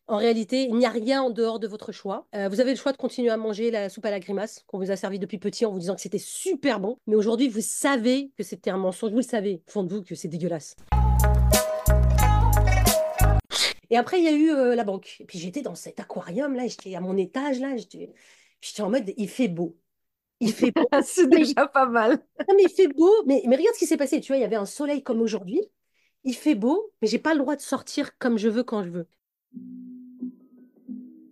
En réalité, il n'y a rien en dehors de votre choix. Vous avez le choix de continuer à manger la soupe à la grimace qu'on vous a servie depuis petit en vous disant que c'était super bon. Mais aujourd'hui, vous savez que c'était un mensonge. Vous le savez, au fond de vous, que c'est dégueulasse. Et après, il y a eu la banque. Et puis j'étais dans cet aquarium là, j'étais à mon étage là, j'étais en mode il fait beau. Il fait beau. C'est Mais, déjà pas mal. non, mais il fait beau, mais regarde ce qui s'est passé. Tu vois, il y avait un soleil comme aujourd'hui. Il fait beau, mais j'ai pas le droit de sortir comme je veux quand je veux.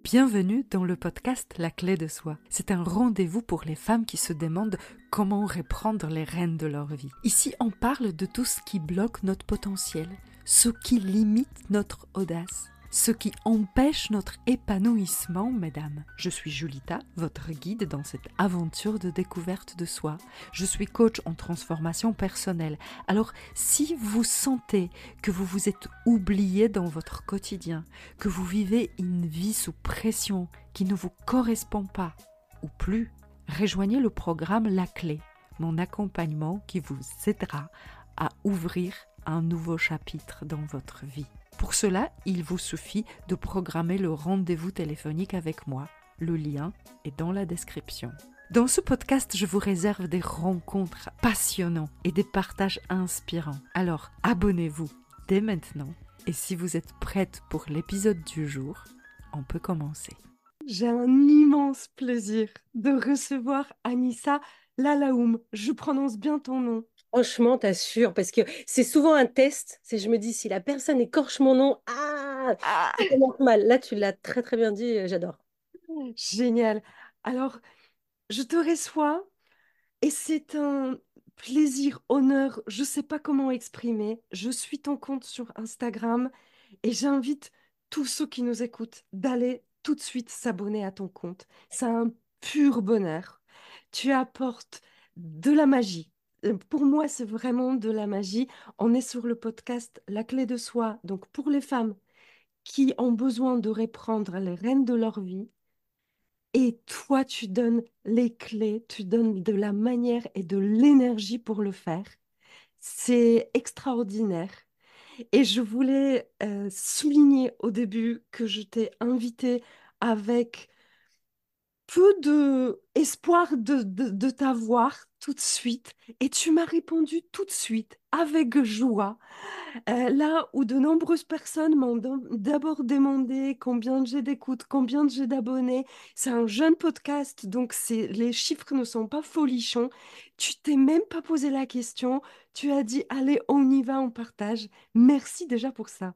Bienvenue dans le podcast La clé de soi. C'est un rendez-vous pour les femmes qui se demandent comment reprendre les rênes de leur vie. Ici, on parle de tout ce qui bloque notre potentiel, ce qui limite notre audace, ce qui empêche notre épanouissement, mesdames. Je suis Julita, votre guide dans cette aventure de découverte de soi. Je suis coach en transformation personnelle. Alors, si vous sentez que vous vous êtes oublié dans votre quotidien, que vous vivez une vie sous pression qui ne vous correspond pas ou plus, rejoignez le programme La Clé, mon accompagnement qui vous aidera à ouvrir un nouveau chapitre dans votre vie. Pour cela, il vous suffit de programmer le rendez-vous téléphonique avec moi. Le lien est dans la description. Dans ce podcast, je vous réserve des rencontres passionnantes et des partages inspirants. Alors, abonnez-vous dès maintenant. Et si vous êtes prête pour l'épisode du jour, on peut commencer. J'ai un immense plaisir de recevoir Anissa Lalaoum. Je prononce bien ton nom. Franchement, t'assures, parce que c'est souvent un test. C'est je me dis si la personne écorche mon nom, Ah, ça commence mal. Là, tu l'as très très bien dit, j'adore. génial. Alors, je te reçois et c'est un plaisir, honneur, je ne sais pas comment exprimer. Je suis ton compte sur Instagram et j'invite tous ceux qui nous écoutent d'aller tout de suite s'abonner à ton compte. C'est un pur bonheur. Tu apportes de la magie. Pour moi, c'est vraiment de la magie. On est sur le podcast La clé de soi. Donc, pour les femmes qui ont besoin de reprendre les rênes de leur vie, et toi, tu donnes les clés, tu donnes de la manière et de l'énergie pour le faire. C'est extraordinaire. Et je voulais souligner au début que je t'ai invité avec peu de espoir de t'avoir tout de suite. Et tu m'as répondu tout de suite, avec joie. Là où de nombreuses personnes m'ont d'abord demandé combien j'ai d'écoutes, combien j'ai d'abonnés. C'est un jeune podcast, donc les chiffres ne sont pas folichons. Tu t'es même pas posé la question. Tu as dit, allez, on y va, on partage. Merci déjà pour ça.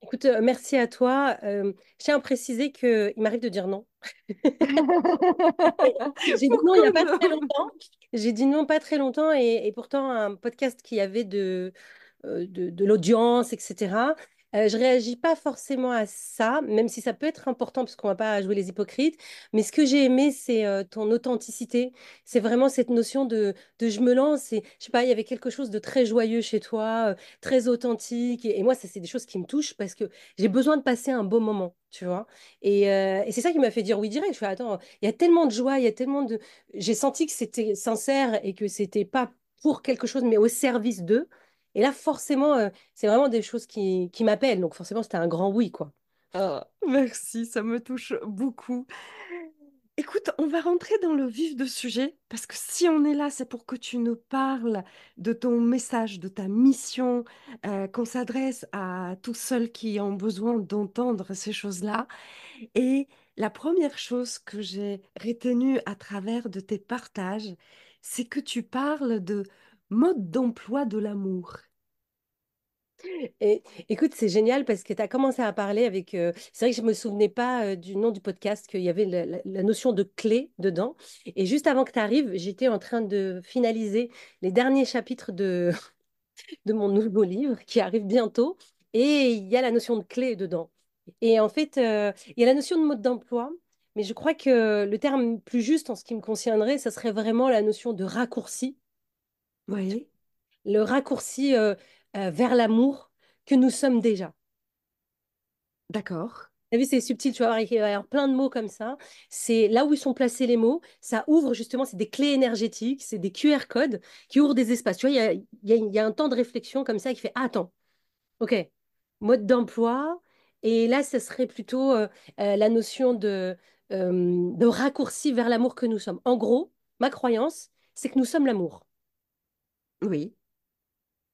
Écoute, merci à toi. Je tiens à préciser qu'il m'arrive de dire non. J'ai dit non il n'y a Pourquoi pas très non? longtemps. J'ai dit non pas très longtemps et pourtant un podcast qui avait de l'audience, etc. Je réagis pas forcément à ça, même si ça peut être important parce qu'on va pas jouer les hypocrites. Mais ce que j'ai aimé, c'est ton authenticité. C'est vraiment cette notion de je me lance et je sais pas, il y avait quelque chose de très joyeux chez toi, très authentique. Et moi, ça, c'est des choses qui me touchent parce que j'ai besoin de passer un beau moment, tu vois. Et c'est ça qui m'a fait dire oui direct. Je fais, attends, il y a tellement de joie, il y a tellement de... J'ai senti que c'était sincère et que c'était pas pour quelque chose, mais au service d'eux. Et là, forcément, c'est vraiment des choses qui m'appellent. Donc forcément, c'était un grand oui, quoi. Ah, merci, ça me touche beaucoup. Écoute, on va rentrer dans le vif du sujet parce que si on est là, c'est pour que tu nous parles de ton message, de ta mission, qu'on s'adresse à tous ceux qui ont besoin d'entendre ces choses-là. Et la première chose que j'ai retenue à travers de tes partages, c'est que tu parles de mode d'emploi de l'amour. Et écoute, c'est génial parce que tu as commencé à parler avec... c'est vrai que je ne me souvenais pas du nom du podcast, qu'il y avait la notion de clé dedans. Et juste avant que tu arrives, j'étais en train de finaliser les derniers chapitres de mon nouveau livre qui arrive bientôt. Et il y a la notion de clé dedans. Et en fait, il y a la notion de mode d'emploi. Mais je crois que le terme plus juste en ce qui me concernerait, ça serait vraiment la notion de raccourci. Oui, Le raccourci vers l'amour que nous sommes déjà. d'accord. T'as vu, c'est subtil, tu vois, il va y avoir plein de mots comme ça. C'est là où ils sont placés les mots. Ça ouvre justement, c'est des clés énergétiques, c'est des QR codes qui ouvrent des espaces. Tu vois, il y a un temps de réflexion comme ça qui fait, ah, attends, ok, mode d'emploi. Et là, ce serait plutôt la notion de raccourci vers l'amour que nous sommes. En gros, ma croyance, c'est que nous sommes l'amour. Oui,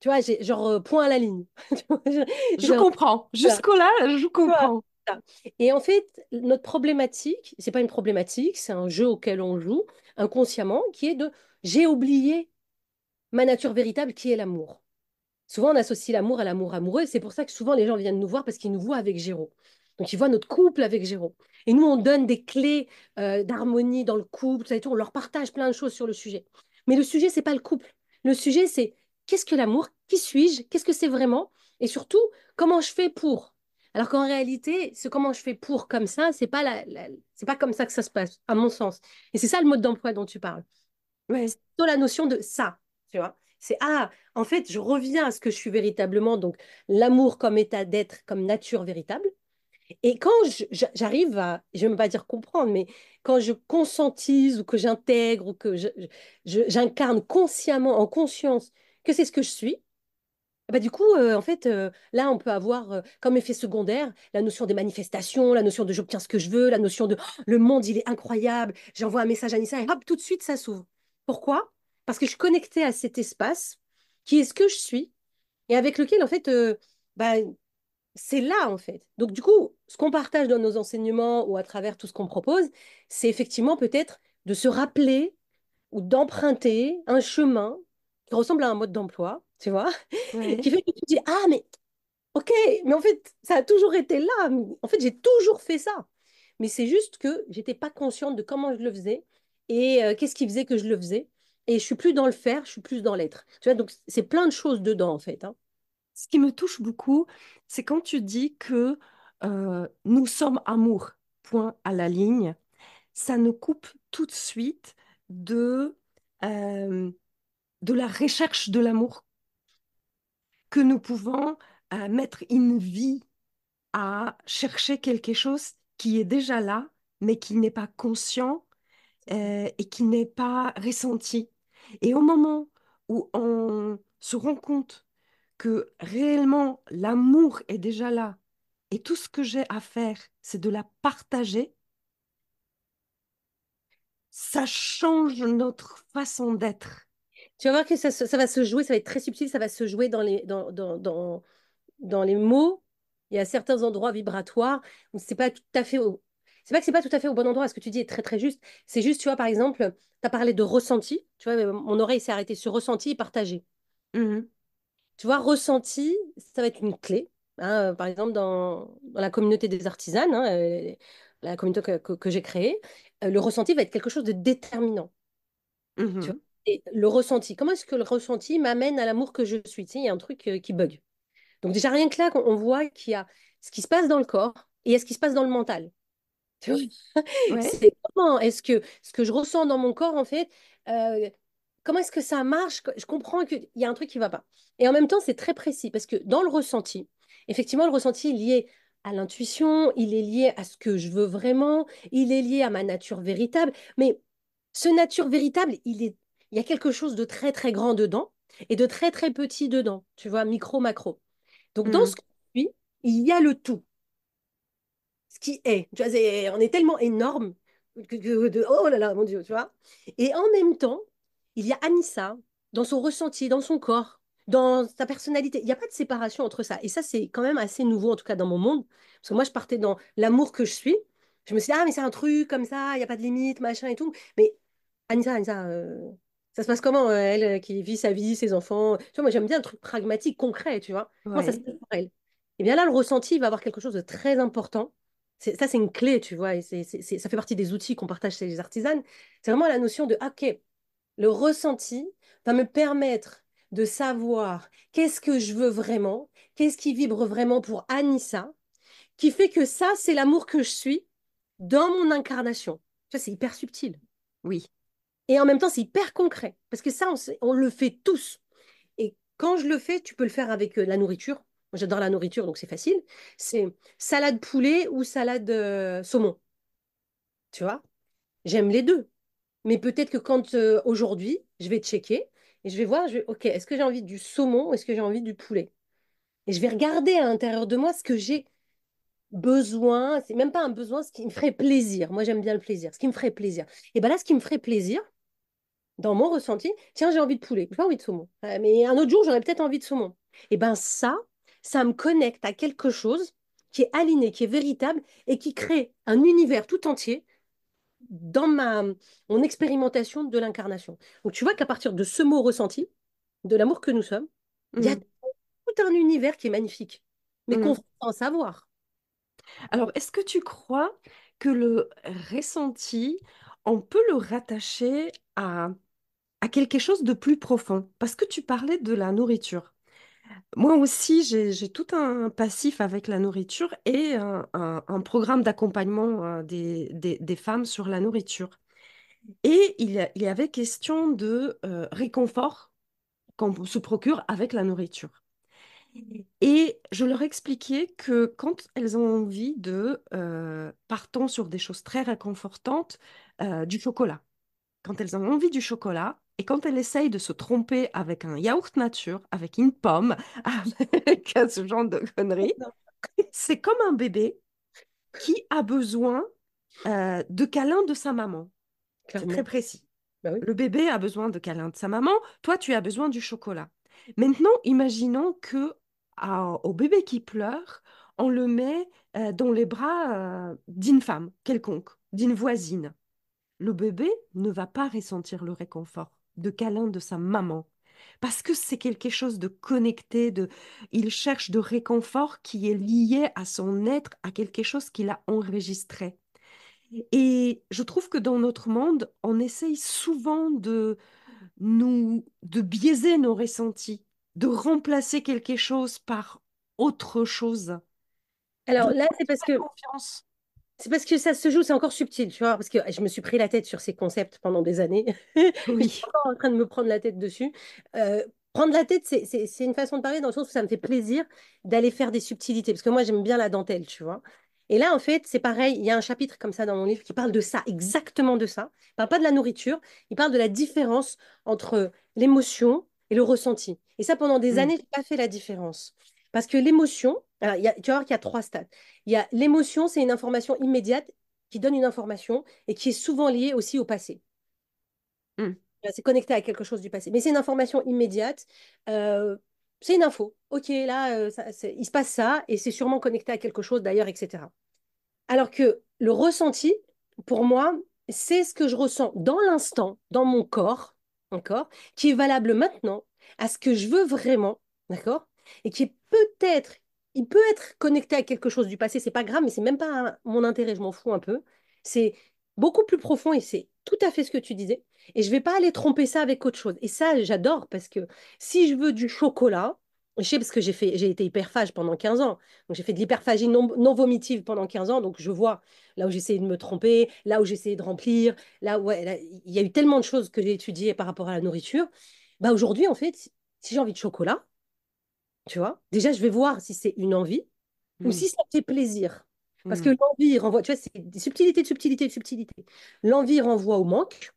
Tu vois, j'ai genre point à la ligne. Tu vois, je genre, comprends. voilà. Jusqu'au-là, je Tu vois, comprends. ça. Et en fait, notre problématique, c'est pas une problématique, c'est un jeu auquel on joue inconsciemment, qui est de j'ai oublié ma nature véritable qui est l'amour. Souvent, on associe l'amour à l'amour amoureux. C'est pour ça que souvent, les gens viennent nous voir parce qu'ils nous voient avec Géraud. Donc, ils voient notre couple avec Géraud. Et nous, on donne des clés d'harmonie dans le couple, tout ça et tout. On leur partage plein de choses sur le sujet. Mais le sujet, c'est pas le couple. Le sujet, c'est qu'est-ce que l'amour? Qui suis-je? Qu'est-ce que c'est vraiment? Et surtout, comment je fais pour? Alors qu'en réalité, ce comment je fais pour comme ça, c'est pas comme ça que ça se passe, à mon sens. Et c'est ça le mode d'emploi dont tu parles. Ouais, C'est plutôt la notion de ça, tu vois. C'est, ah, en fait, je reviens à ce que je suis véritablement, donc l'amour comme état d'être, comme nature véritable. Et quand j'arrive à, je ne veux pas dire comprendre, mais quand je conscientise ou que j'intègre ou que j'incarne consciemment, en conscience, que c'est ce que je suis, bah, du coup, en fait, là, on peut avoir comme effet secondaire la notion des manifestations, la notion de j'obtiens ce que je veux, la notion de oh, le monde, il est incroyable, j'envoie un message à Nissa et hop, tout de suite, ça s'ouvre. Pourquoi? Parce que je suis connectée à cet espace qui est ce que je suis et avec lequel, en fait, bah, c'est là, en fait. Donc, du coup, ce qu'on partage dans nos enseignements ou à travers tout ce qu'on propose, c'est effectivement peut-être de se rappeler ou d'emprunter un chemin qui ressemble à un mode d'emploi, tu vois, ouais. qui fait que tu te dis, ah, mais ok, mais en fait, ça a toujours été là. En fait, j'ai toujours fait ça. Mais c'est juste que j'étais pas consciente de comment je le faisais et qu'est-ce qui faisait que je le faisais. Et je suis plus dans le faire, je suis plus dans l'être. Tu vois, donc c'est plein de choses dedans, en fait, hein. Ce qui me touche beaucoup, c'est quand tu dis que nous sommes amour, point à la ligne. Ça nous coupe tout de suite de, euh, de la recherche de l'amour que nous pouvons mettre une vie à chercher quelque chose qui est déjà là, mais qui n'est pas conscient et qui n'est pas ressenti. Et au moment où on se rend compte que réellement l'amour est déjà là et tout ce que j'ai à faire, c'est de la partager, ça change notre façon d'être. Tu vas voir que ça va se jouer, ça va être très subtil, ça va se jouer dans les mots. Il y a certains endroits vibratoires où c'est pas tout à fait c'est pas que c'est pas tout à fait au bon endroit, ce que tu dis est très très juste. C'est juste, tu vois, par exemple, tu as parlé de ressenti, tu vois, mon oreille s'est arrêtée sur ressenti et partagé. Mhm, Tu vois, ressenti, ça va être une clé, hein, par exemple, dans la communauté des artisanes, hein, la communauté que j'ai créée, le ressenti va être quelque chose de déterminant. Tu vois. mhm, Et le ressenti, comment est-ce que le ressenti m'amène à l'amour que je suis? Tu sais, il y a un truc qui bug. Donc déjà, rien que là, on voit qu'il y a ce qui se passe dans le corps et il y a ce qui se passe dans le mental. Tu vois. ouais, C'est comment est-ce que ce que je ressens dans mon corps, en fait, euh, comment est-ce que ça marche? Je comprends qu'il y a un truc qui ne va pas. Et en même temps, c'est très précis parce que dans le ressenti, effectivement, le ressenti est lié à l'intuition, il est lié à ce que je veux vraiment, il est lié à ma nature véritable. Mais ce nature véritable, il y a quelque chose de très, très grand dedans et de très, très petit dedans. Tu vois, micro, macro. Donc, dans ce mhm, que je suis, il y a le tout, ce qui est. Tu vois, on est tellement énorme oh là là, mon Dieu, tu vois. Et en même temps, il y a Anissa dans son ressenti, dans son corps, dans sa personnalité. Il n'y a pas de séparation entre ça. Et ça, c'est quand même assez nouveau, en tout cas dans mon monde. Parce que moi, je partais dans l'amour que je suis. Je me suis dit, ah, mais c'est un truc comme ça, il n'y a pas de limite, machin et tout. Mais Anissa, ça se passe comment, elle, qui vit sa vie, ses enfants? Tu vois, moi, j'aime bien le truc pragmatique, concret, tu vois. Comment ça se ouais. passe pour elle? Et bien là, le ressenti va avoir quelque chose de très important. Ça, c'est une clé, tu vois, et ça fait partie des outils qu'on partage chez les artisanes. C'est vraiment la notion de, ah, ok, le ressenti va me permettre de savoir qu'est-ce que je veux vraiment, qu'est-ce qui vibre vraiment pour Anissa, qui fait que ça, c'est l'amour que je suis dans mon incarnation. Tu vois, c'est hyper subtil. Oui, Et en même temps, c'est hyper concret. Parce que ça, on le fait tous. Et quand je le fais, tu peux le faire avec la nourriture. Moi, j'adore la nourriture, donc c'est facile. C'est salade poulet ou salade saumon. Tu vois? J'aime les deux. Mais peut-être que quand aujourd'hui, je vais checker et je vais voir, ok, est-ce que j'ai envie du saumon ou est-ce que j'ai envie du poulet? Et je vais regarder à l'intérieur de moi ce que j'ai. besoin, c'est même pas un besoin, ce qui me ferait plaisir. Moi, j'aime bien le plaisir, ce qui me ferait plaisir. Et bien là, ce qui me ferait plaisir, dans mon ressenti, tiens, j'ai envie de poulet, j'ai pas envie de saumon. Mais un autre jour, j'aurais peut-être envie de saumon. Et ben ça me connecte à quelque chose qui est aligné, qui est véritable et qui crée un univers tout entier dans mon expérimentation de l'incarnation. Donc tu vois qu'à partir de ce mot ressenti, de l'amour que nous sommes, il y a Mm, tout un univers qui est magnifique, mais qu'on mm. faut en savoir. Alors, est-ce que tu crois que le ressenti, on peut le rattacher à quelque chose de plus profond? Parce que tu parlais de la nourriture. Moi aussi, j'ai tout un passif avec la nourriture et un programme d'accompagnement des femmes sur la nourriture. Et il y avait question de réconfort qu'on se procure avec la nourriture. Et je leur expliquais que quand elles ont envie de, partons sur des choses très réconfortantes, du chocolat. Quand elles ont envie du chocolat et quand elles essayent de se tromper avec un yaourt nature, avec une pomme, avec ce genre de conneries, Non, c'est comme un bébé qui a besoin de câlins de sa maman. C'est très clairement. précis. Bah oui. Le bébé a besoin de câlins de sa maman, toi tu as besoin du chocolat. Maintenant, imaginons que au bébé qui pleure, on le met dans les bras d'une femme quelconque, d'une voisine. Le bébé ne va pas ressentir le réconfort de câlin de sa maman parce que c'est quelque chose de connecté, il cherche de réconfort qui est lié à son être, à quelque chose qu'il a enregistré. Et je trouve que dans notre monde, on essaye souvent de biaiser nos ressentis, de remplacer quelque chose par autre chose, de Alors ne là, pas faire confiance. c'est parce que ça se joue, c'est encore subtil, tu vois, parce que je me suis pris la tête sur ces concepts pendant des années. Je suis Oui. encore en train de me prendre la tête dessus. Euh, Prendre la tête, c'est une façon de parler dans le sens où ça me fait plaisir d'aller faire des subtilités, parce que moi, j'aime bien la dentelle, tu vois. Et là, en fait, c'est pareil, il y a un chapitre comme ça dans mon livre qui parle de ça, exactement de ça. Il parle pas de la nourriture, il parle de la différence entre l'émotion et le ressenti. Et ça, pendant des Mm, années, je n'ai pas fait la différence. Parce que l'émotion, alors, tu vas voir qu'il y a trois stades. Il y a l'émotion, c'est une information immédiate qui donne une information et qui est souvent liée aussi au passé. mm, C'est connecté à quelque chose du passé. Mais c'est une information immédiate. euh, c'est une info. Ok, là, il se passe ça et c'est sûrement connecté à quelque chose d'ailleurs, etc. Alors que le ressenti, pour moi, c'est ce que je ressens dans l'instant, dans mon corps, d'accord, qui est valable maintenant à ce que je veux vraiment, d'accord, et qui est peut-être, il peut être connecté à quelque chose du passé, c'est pas grave, mais c'est même pas mon intérêt, je m'en fous un peu. C'est beaucoup plus profond et c'est tout à fait ce que tu disais. Et je vais pas aller tromper ça avec autre chose. Et ça, j'adore parce que si je veux du chocolat, je sais parce que j'ai été hyperphage pendant 15 ans. Donc, j'ai fait de l'hyperphagie non vomitive pendant 15 ans. Donc, je vois là où j'essayais de me tromper, là où j'essayais de remplir, là où ouais, il y a eu tellement de choses que j'ai étudiées par rapport à la nourriture. Bah, aujourd'hui, en fait, si j'ai envie de chocolat, tu vois, déjà, je vais voir si c'est une envie ou mm, si ça me fait plaisir. Parce que mm. l'envie renvoie, tu vois, c'est des subtilités, de subtilités, de subtilités. L'envie renvoie au manque,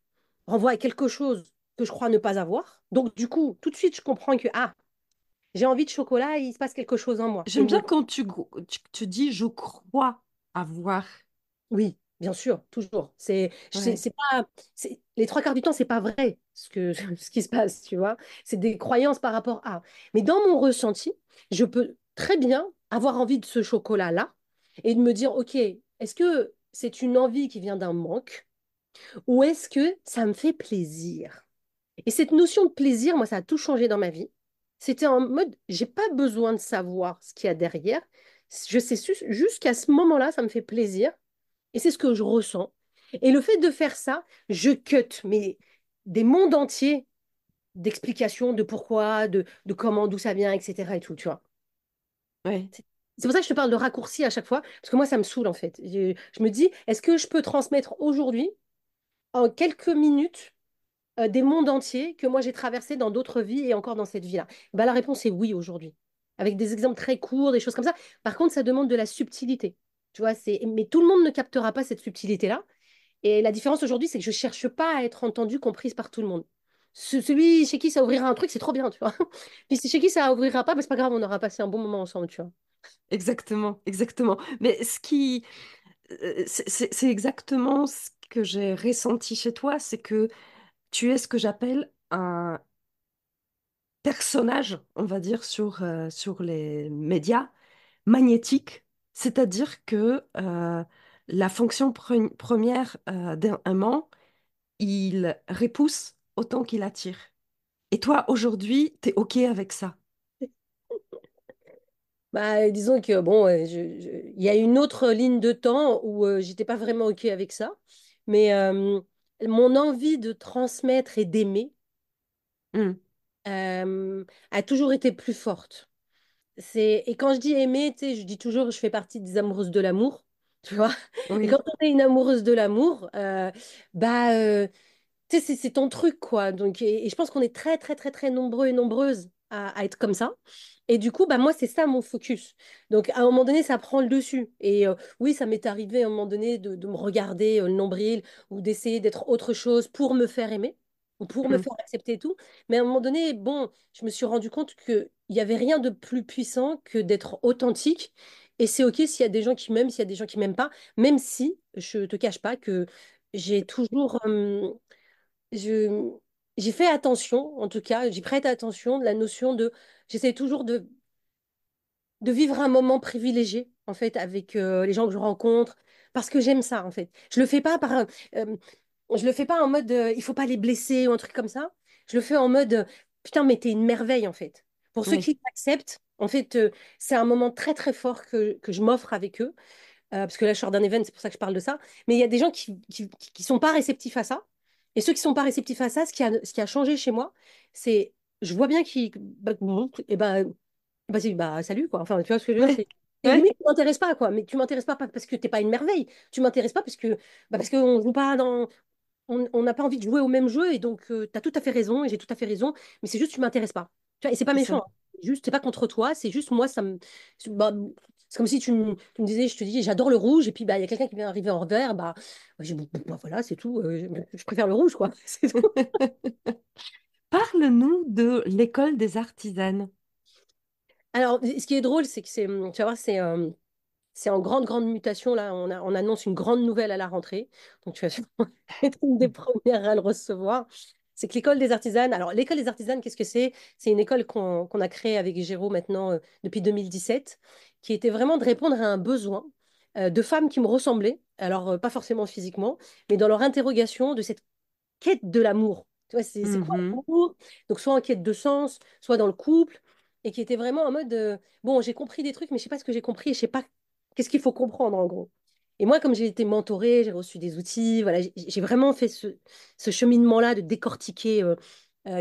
renvoie à quelque chose que je crois ne pas avoir. Donc, du coup, tout de suite, je comprends que, ah, j'ai envie de chocolat et il se passe quelque chose en moi. J'aime bien quand tu dis je crois avoir. Oui, bien sûr, toujours. Ouais. C'est pas, les trois quarts du temps, c'est pas vrai ce qui se passe, tu vois. C'est des croyances par rapport à. Mais dans mon ressenti, je peux très bien avoir envie de ce chocolat-là et de me dire, OK, est-ce que c'est une envie qui vient d'un manque ou est-ce que ça me fait plaisir? Et cette notion de plaisir, moi, ça a tout changé dans ma vie. C'était en mode, j'ai pas besoin de savoir ce qu'il y a derrière. Je sais jusqu'à ce moment-là, ça me fait plaisir. Et c'est ce que je ressens. Et le fait de faire ça, je cut mais des mondes entiers d'explications de pourquoi, de comment, d'où ça vient, etc. et tout, tu vois. Ouais. C'est pour ça que je te parle de raccourcis à chaque fois, parce que moi, ça me saoule en fait. Je me dis, est-ce que je peux transmettre aujourd'hui, en quelques minutes, des mondes entiers que moi j'ai traversés dans d'autres vies et encore dans cette vie-là? Bah, la réponse est oui aujourd'hui. Avec des exemples très courts, des choses comme ça. Par contre, ça demande de la subtilité. Tu vois, mais tout le monde ne captera pas cette subtilité-là. Et la différence aujourd'hui, c'est que je cherche pas à être entendue, comprise par tout le monde. Celui chez qui ça ouvrira un truc, c'est trop bien, tu vois. Puis chez qui ça ouvrira pas, bah, c'est pas grave, on aura passé un bon moment ensemble, tu vois. Exactement, exactement. Mais c'est exactement ce que j'ai ressenti chez toi, c'est que tu es ce que j'appelle un personnage, on va dire, sur les médias magnétique, c'est-à-dire que la fonction première d'un aimant, il repousse autant qu'il attire. Et toi, aujourd'hui, tu es OK avec ça. Bah, disons que bon, il y a une autre ligne de temps où j'étais pas vraiment OK avec ça, mais mon envie de transmettre et d'aimer Hmm. a toujours été plus forte. Et quand je dis aimer, tu sais, je dis toujours, je fais partie des amoureuses de l'amour, tu vois. Et quand Oui, on est une amoureuse de l'amour, bah, tu sais, c'est ton truc, quoi. Donc, et je pense qu'on est très, très, très, très nombreux et nombreuses à être comme ça. Et du coup, bah, moi, c'est ça mon focus. Donc, à un moment donné, ça prend le dessus. Et oui, ça m'est arrivé à un moment donné de me regarder le nombril ou d'essayer d'être autre chose pour me faire aimer ou pour me hmm, faire accepter et tout. Mais à un moment donné, bon, je me suis rendu compte qu'il n'y avait rien de plus puissant que d'être authentique. Et c'est OK s'il y a des gens qui m'aiment, s'il y a des gens qui m'aiment pas, même si je te cache pas que j'ai toujours, je, j'ai fait attention, en tout cas, j'y prête attention de la notion de, j'essaie toujours de vivre un moment privilégié, en fait, avec les gens que je rencontre, parce que j'aime ça, en fait. Euh, je le fais pas en mode, il faut pas les blesser ou un truc comme ça. Je le fais en mode, putain, mais t'es une merveille, en fait. Pour ceux oui, qui l'acceptent, en fait, c'est un moment très, très fort que je m'offre avec eux. Parce que là, je sors d'un event, c'est pour ça que je parle de ça. Mais il y a des gens qui sont pas réceptifs à ça. Et ceux qui sont pas réceptifs à ça, ce qui a changé chez moi, c'est, je vois bien qu'ils, bah, bon, et bah, salut, quoi. Enfin, tu vois ce que je veux dire, oui, c'est oui, limite, tu m'intéresses pas, quoi. Mais tu m'intéresses pas parce que t'es pas une merveille. Tu m'intéresses pas parce qu'on joue pas dans, on n'a pas envie de jouer au même jeu et donc tu as tout à fait raison et j'ai tout à fait raison, mais c'est juste tu m'intéresses pas. Tu vois, et c'est pas c'est méchant, ça. hein. Juste, c'est pas contre toi, c'est juste moi, bah, c'est comme si tu me disais, je te dis, j'adore le rouge et puis bah il y a quelqu'un qui vient arriver en vert, bah, voilà, c'est tout, je préfère le rouge, quoi. C'est tout. Parle-nous de l'école des artisanes. Alors, ce qui est drôle, c'est que tu vas voir, c'est en grande, grande mutation. Là, on annonce une grande nouvelle à la rentrée. Donc, tu vas sûrement être une des premières à le recevoir. C'est que l'école des artisanes. Alors, l'école des artisanes, qu'est-ce que c'est? C'est une école qu'on a créée avec Géraud maintenant depuis 2017, qui était vraiment de répondre à un besoin de femmes qui me ressemblaient. Alors, pas forcément physiquement, mais dans leur interrogation de cette quête de l'amour. Tu vois, c'est quoi Mhm. l'amour? Donc, soit en quête de sens, soit dans le couple, et qui était vraiment en mode bon, j'ai compris des trucs, mais je sais pas ce que j'ai compris et je sais pas qu'est-ce qu'il faut comprendre en gros. Et moi, comme j'ai été mentorée, j'ai reçu des outils, voilà, j'ai vraiment fait ce cheminement-là de décortiquer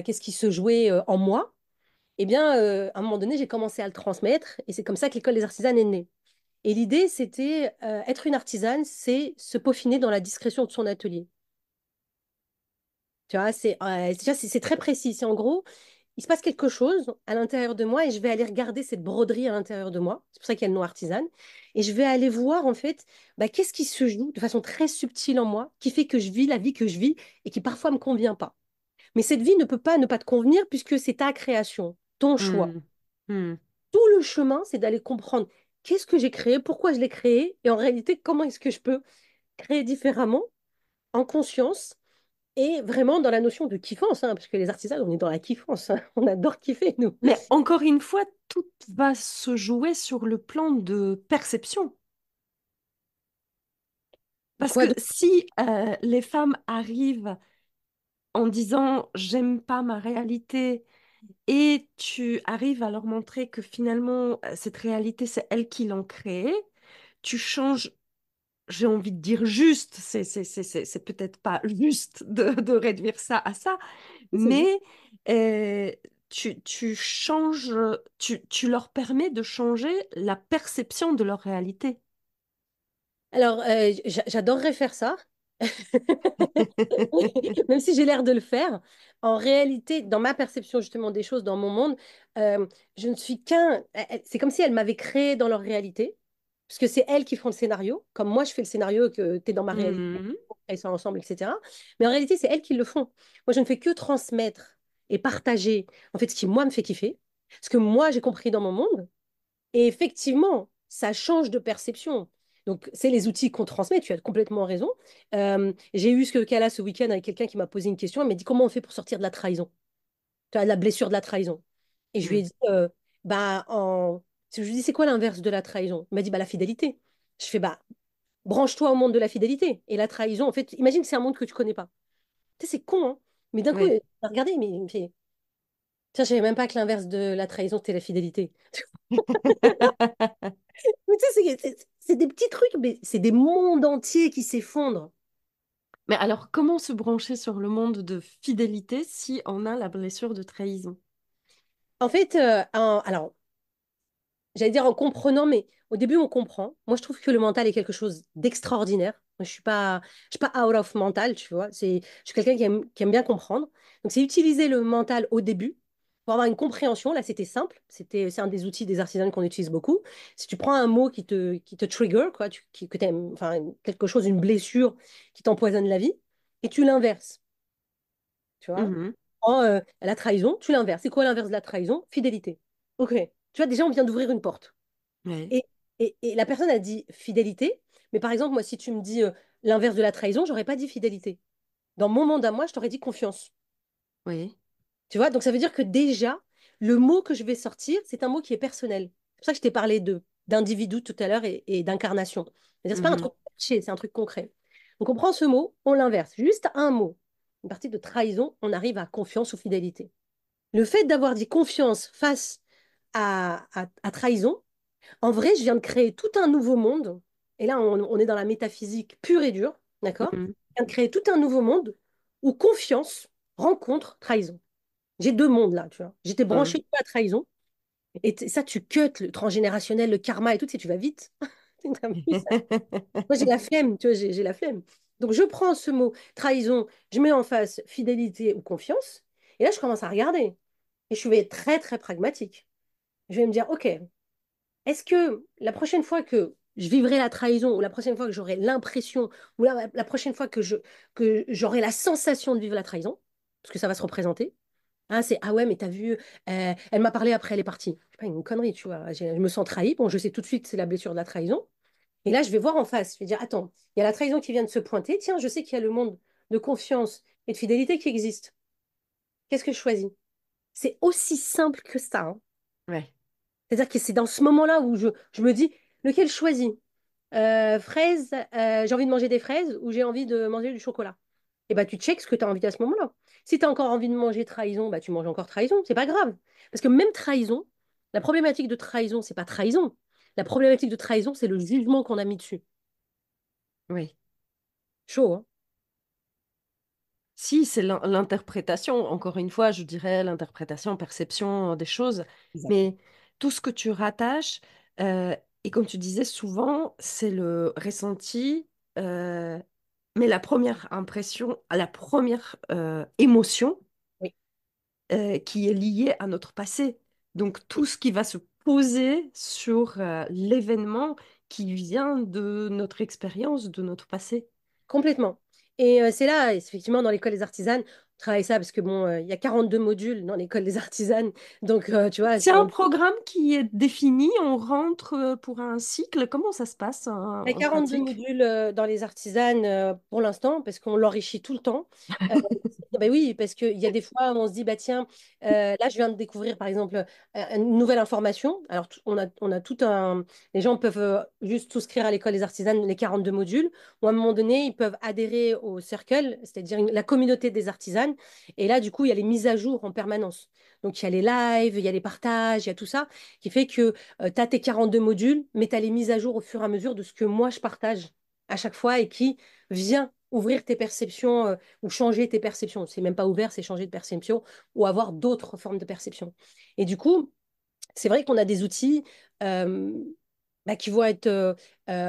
qu'est-ce qui se jouait en moi. Eh bien, à un moment donné, j'ai commencé à le transmettre et c'est comme ça que l'école des artisanes est née. Et l'idée, c'était être une artisane, c'est se peaufiner dans la discrétion de son atelier. Tu vois, déjà, c'est très précis. C'est en gros, il se passe quelque chose à l'intérieur de moi et je vais aller regarder cette broderie à l'intérieur de moi. C'est pour ça qu'il y a le nom artisane. Et je vais aller voir, en fait, bah, qu'est-ce qui se joue de façon très subtile en moi, qui fait que je vis la vie que je vis et qui parfois me convient pas. Mais cette vie ne peut pas ne pas te convenir puisque c'est ta création, ton choix. Hmm. Hmm. Tout le chemin, c'est d'aller comprendre qu'est-ce que j'ai créé, pourquoi je l'ai créé et en réalité, comment est-ce que je peux créer différemment, en conscience et vraiment dans la notion de kiffance, hein, parce que les artisans, on est dans la kiffance, hein. On adore kiffer, nous. Mais encore une fois, tout va se jouer sur le plan de perception. Parce Quoi que de... si les femmes arrivent en disant j'aime pas ma réalité et tu arrives à leur montrer que finalement cette réalité c'est elles qui l'ont créée, tu changes, j'ai envie de dire juste, c'est peut-être pas juste de réduire ça à ça, C'est juste. mais euh, tu changes, tu leur permets de changer la perception de leur réalité. Alors, j'adorerais faire ça, même si j'ai l'air de le faire. En réalité, dans ma perception justement des choses, dans mon monde, euh, je ne suis qu'un... C'est comme si elles m'avaient créé dans leur réalité, parce que c'est elles qui font le scénario, comme moi je fais le scénario que tu es dans ma réalité, Mhm. on crée ça ensemble, etc. Mais en réalité, c'est elles qui le font. Moi, je ne fais que transmettre et partager, en fait, ce qui, moi, me fait kiffer, ce que moi, j'ai compris dans mon monde. Et effectivement, ça change de perception. Donc, c'est les outils qu'on transmet, tu as complètement raison. J'ai eu ce cas-là ce week-end avec quelqu'un qui m'a posé une question. Elle m'a dit, comment on fait pour sortir de la trahison? Tu as la blessure de la trahison. Et je lui ai Mm. dit, bah, je lui ai dit, c'est quoi l'inverse de la trahison? Il m'a dit, bah, la fidélité. Je fais, bah, branche-toi au monde de la fidélité. Et la trahison, en fait, imagine que c'est un monde que tu connais pas. Tu sais, c'est con, hein. Mais d'un coup, Ouais. regardez, mais il me fait, tiens, je savais même pas que l'inverse de la trahison, c'était la fidélité. Mais tu sais, c'est des petits trucs, mais c'est des mondes entiers qui s'effondrent. Mais alors, comment se brancher sur le monde de fidélité si on a la blessure de trahison? En fait, alors, j'allais dire en comprenant, mais au début, on comprend. Moi, je trouve que le mental est quelque chose d'extraordinaire. Moi, je suis pas out of mental, tu vois. Je suis quelqu'un qui aime bien comprendre. Donc, c'est utiliser le mental au début pour avoir une compréhension. Là, c'était simple. C'est un des outils des artisans qu'on utilise beaucoup. Si tu prends un mot qui te trigger, quoi, que t'aimes, enfin, quelque chose, une blessure qui t'empoisonne la vie, et tu l'inverses, tu vois. Mhm. La trahison, tu l'inverses. C'est quoi l'inverse de la trahison? Fidélité. Ok. Tu vois, déjà, on vient d'ouvrir une porte. Ouais. Et, et la personne a dit fidélité, mais par exemple, moi, si tu me dis l'inverse de la trahison, j'aurais pas dit fidélité. Dans mon monde à moi, je t'aurais dit confiance. Oui. Tu vois, donc ça veut dire que déjà, le mot que je vais sortir, c'est un mot qui est personnel. C'est pour ça que je t'ai parlé d'individu tout à l'heure et d'incarnation. C'est-à-dire, c'est pas un Mhm. truc caché, c'est un truc concret. Donc on prend ce mot, on l'inverse. Juste un mot. Une partie de trahison, on arrive à confiance ou fidélité. Le fait d'avoir dit confiance face à trahison, en vrai, je viens de créer tout un nouveau monde. Et là, on est dans la métaphysique pure et dure, d'accord? Mhm. Je viens de créer tout un nouveau monde où confiance rencontre trahison. J'ai deux mondes là, tu vois. J'étais Mhm. branché à trahison. Et ça, tu cut le transgénérationnel, le karma et tout, tu vas vite. T'as vu ça. Moi, j'ai la flemme, tu vois, j'ai la flemme. Donc, je prends ce mot trahison, je mets en face fidélité ou confiance. Et là, je commence à regarder. Et je vais être très, très pragmatique. Je vais me dire, OK, est-ce que la prochaine fois que je vivrai la trahison, ou la prochaine fois que j'aurai l'impression, ou la prochaine fois que j'aurai la sensation de vivre la trahison, parce que ça va se représenter, hein, c'est ah ouais, mais t'as vu, elle m'a parlé après, elle est partie. C'est pas une connerie, tu vois. Je me sens trahi. Bon, je sais tout de suite, c'est la blessure de la trahison. Et là, je vais voir en face. Je vais dire, attends, il y a la trahison qui vient de se pointer. Tiens, je sais qu'il y a le monde de confiance et de fidélité qui existe. Qu'est-ce que je choisis? C'est aussi simple que ça, hein. Ouais. C'est-à-dire que c'est dans ce moment-là où je me dis, lequel je choisis? Fraises, j'ai envie de manger des fraises ou j'ai envie de manger du chocolat? Et bah, tu checkes ce que tu as envie à ce moment-là. Si tu as encore envie de manger trahison, bah, tu manges encore trahison. C'est pas grave. Parce que même trahison, la problématique de trahison, c'est pas trahison. La problématique de trahison, c'est le jugement qu'on a mis dessus. Oui. Chaud, hein? Si, c'est l'interprétation. Encore une fois, je dirais l'interprétation, perception des choses. Exact. Mais tout ce que tu rattaches, et comme tu disais souvent, c'est le ressenti, euh, mais la première impression, la première émotion Oui, qui est liée à notre passé. Donc tout ce qui va se poser sur l'événement qui vient de notre expérience, de notre passé. complètement. Et c'est là, effectivement, dans l'école des artisanes, on travaille ça parce que bon, il y a 42 modules dans l'école des artisanes. Donc, tu vois, C'est un programme qui est défini, on rentre pour un cycle. Comment ça se passe il y a en 42 pratique? modules dans les artisanes pour l'instant, parce qu'on l'enrichit tout le temps. Euh, ben oui, parce qu'il y a des fois où on se dit, bah tiens, là je viens de découvrir par exemple une nouvelle information. Alors on a tout un. Les gens peuvent juste souscrire à l'école des artisanes, les 42 modules, ou à un moment donné, ils peuvent adhérer au Circle, c'est-à-dire la communauté des artisanes. Et là, du coup, il y a les mises à jour en permanence. Donc il y a les lives, il y a les partages, il y a tout ça, qui fait que tu as tes 42 modules, mais tu as les mises à jour au fur et à mesure de ce que moi je partage à chaque fois et qui vient ouvrir tes perceptions ou changer tes perceptions. C'est même pas ouvert, c'est changer de perception ou avoir d'autres formes de perception. Et du coup, c'est vrai qu'on a des outils euh, qui vont être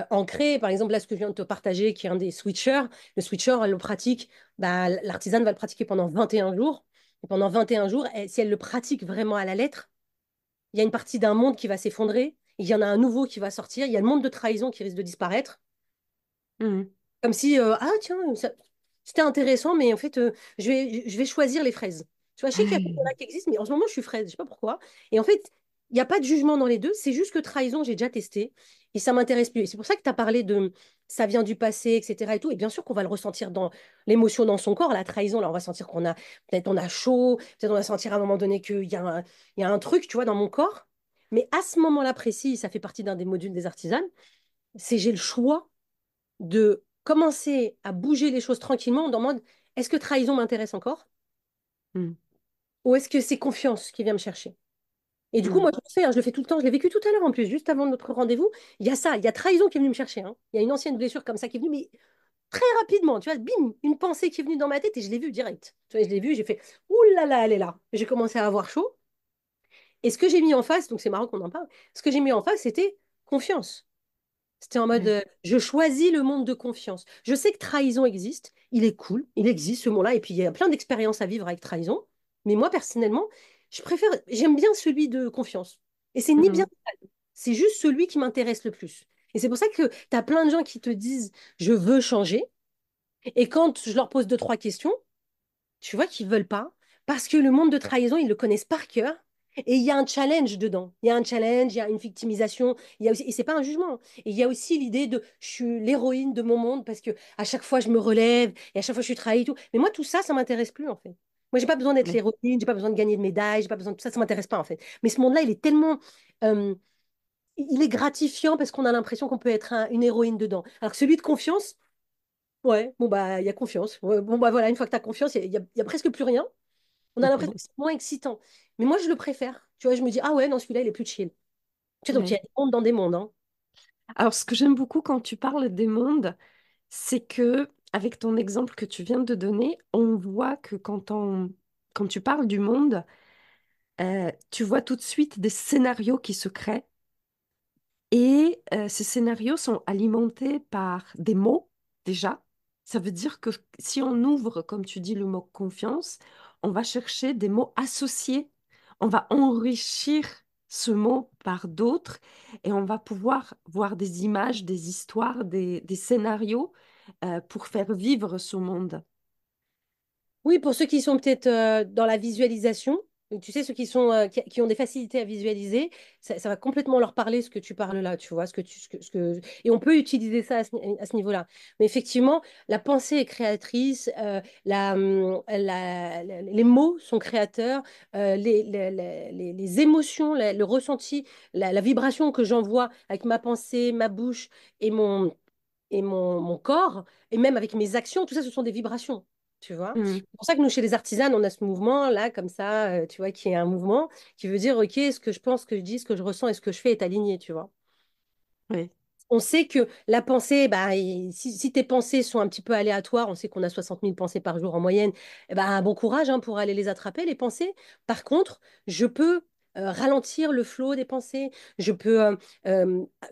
ancrés. Par exemple, là, ce que je viens de te partager, qui est un des switchers. Le switcher, elle le pratique, bah, l'artisane va le pratiquer pendant 21 jours. Et pendant 21 jours, si elle le pratique vraiment à la lettre, il y a une partie d'un monde qui va s'effondrer, il y en a un nouveau qui va sortir, il y a le monde de trahison qui risque de disparaître, Mhm. comme si, ah tiens, c'était intéressant, mais en fait, je vais choisir les fraises. Tu vois, je sais qu'il y a des chocolats qui existent, mais en ce moment, je suis fraise, je sais pas pourquoi. Et en fait, il n'y a pas de jugement dans les deux. C'est juste que trahison, j'ai déjà testé et ça m'intéresse plus. Et c'est pour ça que tu as parlé de ça vient du passé, etc. et tout. Et bien sûr qu'on va le ressentir dans l'émotion dans son corps. La trahison, là, on va sentir qu'on a, peut-être on a chaud, peut-être on va sentir à un moment donné il y a un truc, tu vois, dans mon corps. Mais à ce moment-là précis, ça fait partie d'un des modules des artisanes, c'est j'ai le choix de commencer à bouger les choses tranquillement en mode, est-ce que trahison m'intéresse encore Mm. ou est-ce que c'est confiance qui vient me chercher? Et du coup, Mm. moi, je le fais, hein, je le fais tout le temps. Je l'ai vécu tout à l'heure en plus, juste avant notre rendez-vous. Il y a ça, il y a trahison qui est venue me chercher, hein. Il y a une ancienne blessure comme ça qui est venue, mais très rapidement, tu vois, bim, une pensée qui est venue dans ma tête et je l'ai vue direct. Tu vois, je l'ai vue, j'ai fait, ouh là là, elle est là. J'ai commencé à avoir chaud. Et ce que j'ai mis en face, donc c'est marrant qu'on en parle, ce que j'ai mis en face, c'était confiance. C'était en mode, Ouais. je choisis le monde de confiance. Je sais que trahison existe, il est cool, il existe ce mot-là, et puis il y a plein d'expériences à vivre avec trahison. Mais moi, personnellement, j'aime bien celui de confiance. Et c'est ni bien, Mm. c'est juste celui qui m'intéresse le plus. Et c'est pour ça que tu as plein de gens qui te disent, je veux changer. Et quand je leur pose deux, trois questions, tu vois qu'ils veulent pas, parce que le monde de trahison, ils le connaissent par cœur. Et il y a un challenge dedans. Il y a un challenge, il y a une victimisation. Il y a aussi, et c'est pas un jugement, hein. Et il y a aussi l'idée de je suis l'héroïne de mon monde parce que à chaque fois je me relève et à chaque fois je suis trahie et tout. Mais moi, tout ça, ça m'intéresse plus en fait. Moi, j'ai pas besoin d'être Ouais. l'héroïne, j'ai pas besoin de gagner de médailles, j'ai pas besoin de tout ça, ça m'intéresse pas en fait. Mais ce monde-là, il est tellement, euh, il est gratifiant parce qu'on a l'impression qu'on peut être une héroïne dedans. Alors que celui de confiance, ouais, bon bah il y a confiance. Ouais, bon bah voilà, une fois que tu as confiance, il y a presque plus rien. On a l'impression que c'est moins excitant. Mais moi, je le préfère. Tu vois, je me dis, ah ouais, non, celui-là, il est plus chill. Tu sais, donc il y a Ouais. des mondes dans des mondes, hein. Alors, ce que j'aime beaucoup quand tu parles des mondes, c'est que, avec ton exemple que tu viens de donner, on voit que quand tu parles du monde, tu vois tout de suite des scénarios qui se créent. Et ces scénarios sont alimentés par des mots, déjà. Ça veut dire que si on ouvre, comme tu dis, le mot confiance, on va chercher des mots associés. On va enrichir ce mot par d'autres et on va pouvoir voir des images, des histoires, des scénarios pour faire vivre ce monde. Oui, pour ceux qui sont peut-être dans la visualisation, tu sais, ceux qui sont, qui ont des facilités à visualiser, ça va complètement leur parler ce que tu parles là, tu vois, et on peut utiliser ça à ce niveau-là. Mais effectivement, la pensée est créatrice, les mots sont créateurs, les émotions, le ressenti, la vibration que j'envoie avec ma pensée, ma bouche et mon corps, et même avec mes actions, tout ça, ce sont des vibrations, tu vois. Mm. C'est pour ça que nous, chez les artisanes, on a ce mouvement-là, comme ça, tu vois, qui est un mouvement qui veut dire, OK, ce que je pense, ce que je dis, ce que je ressens et ce que je fais est aligné, tu vois. Oui, On sait que la pensée, bah, si tes pensées sont un petit peu aléatoires, on sait qu'on a 60 000 pensées par jour en moyenne, eh ben, bon courage hein, pour aller les attraper, les pensées. Par contre, je peux ralentir le flot des pensées. Je peux,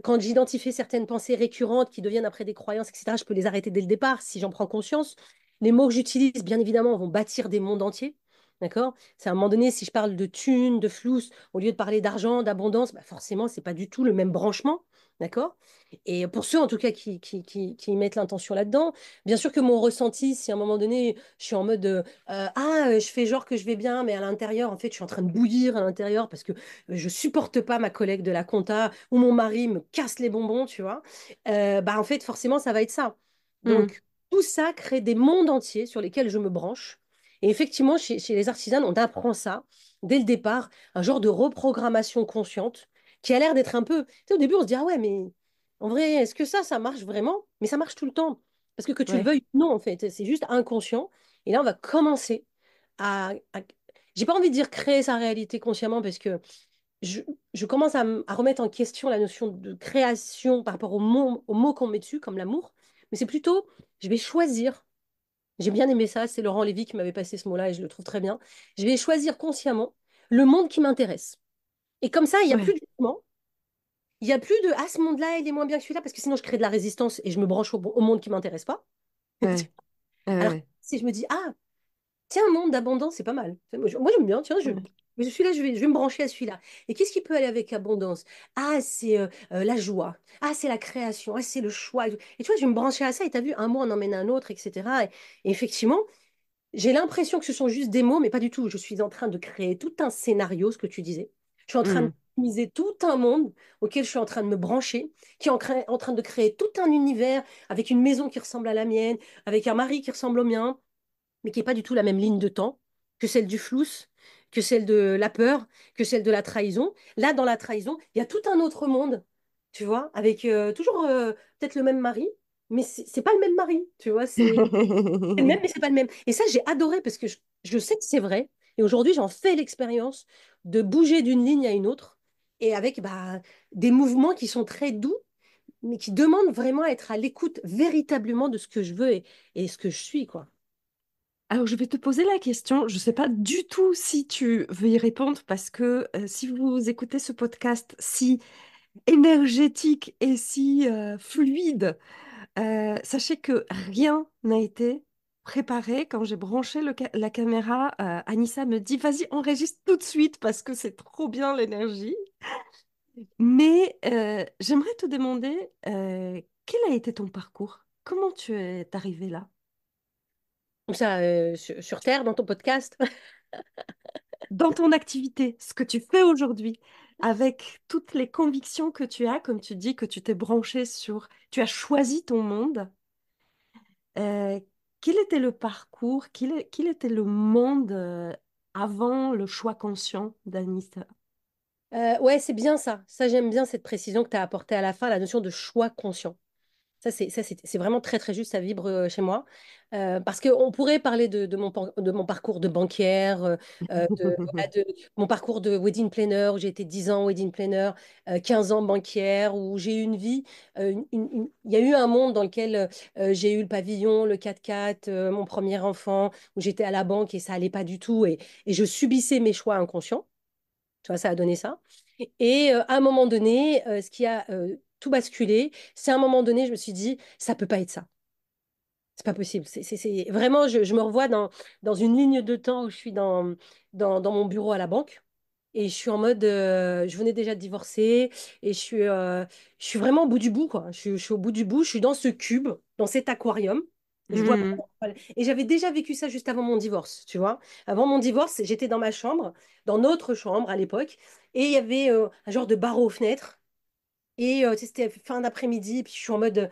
quand j'identifie certaines pensées récurrentes qui deviennent après des croyances, etc., je peux les arrêter dès le départ si j'en prends conscience. Les mots que j'utilise, bien évidemment, vont bâtir des mondes entiers. D'accord? C'est à un moment donné, si je parle de thunes, de flous, au lieu de parler d'argent, d'abondance, bah forcément, c'est pas du tout le même branchement. D'accord? Et pour ceux, en tout cas, qui mettent l'intention là-dedans, bien sûr que mon ressenti, si à un moment donné, je suis en mode je fais genre que je vais bien, mais à l'intérieur, en fait, je suis en train de bouillir à l'intérieur parce que je supporte pas ma collègue de la compta ou mon mari me casse les bonbons, tu vois. Bah, en fait, forcément, ça va être ça. Mm. Donc, tout ça crée des mondes entiers sur lesquels je me branche. Et effectivement, chez les artisanes, on apprend ça dès le départ, un genre de reprogrammation consciente qui a l'air d'être un peu. Tu sais, au début, on se dit, ah ouais, mais en vrai, est-ce que ça marche vraiment? Mais ça marche tout le temps. Parce que tu le Ouais. veuilles ou non, en fait, c'est juste inconscient. Et là, on va commencer à... J'ai pas envie de dire créer sa réalité consciemment parce que je, je commence à remettre en question la notion de création par rapport aux mots qu'on met dessus, comme l'amour. Mais c'est plutôt, je vais choisir. J'ai bien aimé ça, c'est Laurent Lévy qui m'avait passé ce mot-là et je le trouve très bien. Je vais choisir consciemment le monde qui m'intéresse. Et comme ça, il n'y a plus Ouais. de jugement. Il n'y a plus de ah, ce monde-là, il est moins bien que celui-là, parce que sinon je crée de la résistance et je me branche au monde qui ne m'intéresse pas. Ouais. Ouais. Alors, Ouais. si je me dis ah, tiens, un monde d'abondance, c'est pas mal. Moi, j'aime bien, tiens, Ouais. celui-là, je vais me brancher à celui-là. Et qu'est-ce qui peut aller avec abondance? Ah, c'est la joie. Ah, c'est la création. Ah, c'est le choix. Et tu vois, je vais me brancher à ça. Et tu as vu, un mot en emmène un autre, etc. Et effectivement, j'ai l'impression que ce sont juste des mots, mais pas du tout. Je suis en train de créer tout un scénario, ce que tu disais. Je suis en train de Mm. optimiser tout un monde auquel je suis en train de me brancher, qui est en train de créer tout un univers avec une maison qui ressemble à la mienne, avec un mari qui ressemble au mien, mais qui n'est pas du tout la même ligne de temps que celle du flouss, que celle de la peur, que celle de la trahison. Là, dans la trahison, il y a tout un autre monde, tu vois, avec toujours peut-être le même mari, mais c'est pas le même mari, tu vois, c'est le même, mais c'est pas le même. Et ça, j'ai adoré parce que je sais que c'est vrai. Et aujourd'hui, j'en fais l'expérience de bouger d'une ligne à une autre et avec bah, des mouvements qui sont très doux, mais qui demandent vraiment à être à l'écoute véritablement de ce que je veux et ce que je suis, quoi. Alors, je vais te poser la question. Je ne sais pas du tout si tu veux y répondre parce que si vous écoutez ce podcast si énergétique et si fluide, sachez que rien n'a été préparé. Quand j'ai branché la caméra, Anissa me dit, vas-y, enregistre tout de suite parce que c'est trop bien l'énergie. Mais j'aimerais te demander, quel a été ton parcours? Comment tu es arrivé là? Comme ça, sur Terre, dans ton podcast. Dans ton activité, ce que tu fais aujourd'hui, avec toutes les convictions que tu as, comme tu dis que tu t'es branché sur, tu as choisi ton monde, euh, quel était le parcours, quel était le monde avant le choix conscient d'Anissa? Ouais, c'est bien ça. Ça, j'aime bien cette précision que tu as apportée à la fin, la notion de choix conscient. C'est vraiment très, très juste, ça vibre chez moi. Parce qu'on pourrait parler de mon parcours de banquière, voilà, de mon parcours de wedding planner, où j'ai été 10 ans wedding planner, 15 ans banquière, où j'ai eu une vie. Il y a eu un monde dans lequel j'ai eu le pavillon, le 4x4, mon premier enfant, où j'étais à la banque et ça allait pas du tout. Et je subissais mes choix inconscients. Tu vois, ça a donné ça. Et à un moment donné, ce qui a tout basculé, c'est à un moment donné, je me suis dit, ça peut pas être ça. C'est pas possible. Vraiment, je me revois dans une ligne de temps où je suis dans mon bureau à la banque. Et je suis en mode, je venais déjà de divorcer et je suis vraiment au bout du bout, quoi. Je suis au bout du bout, je suis dans ce cube, dans cet aquarium. Je vois Hmm. pas- Et j'avais déjà vécu ça juste avant mon divorce, tu vois. Avant mon divorce, j'étais dans ma chambre, dans notre chambre à l'époque, et il y avait un genre de barreau aux fenêtres. Et tu sais, c'était fin d'après-midi, et puis je suis en mode,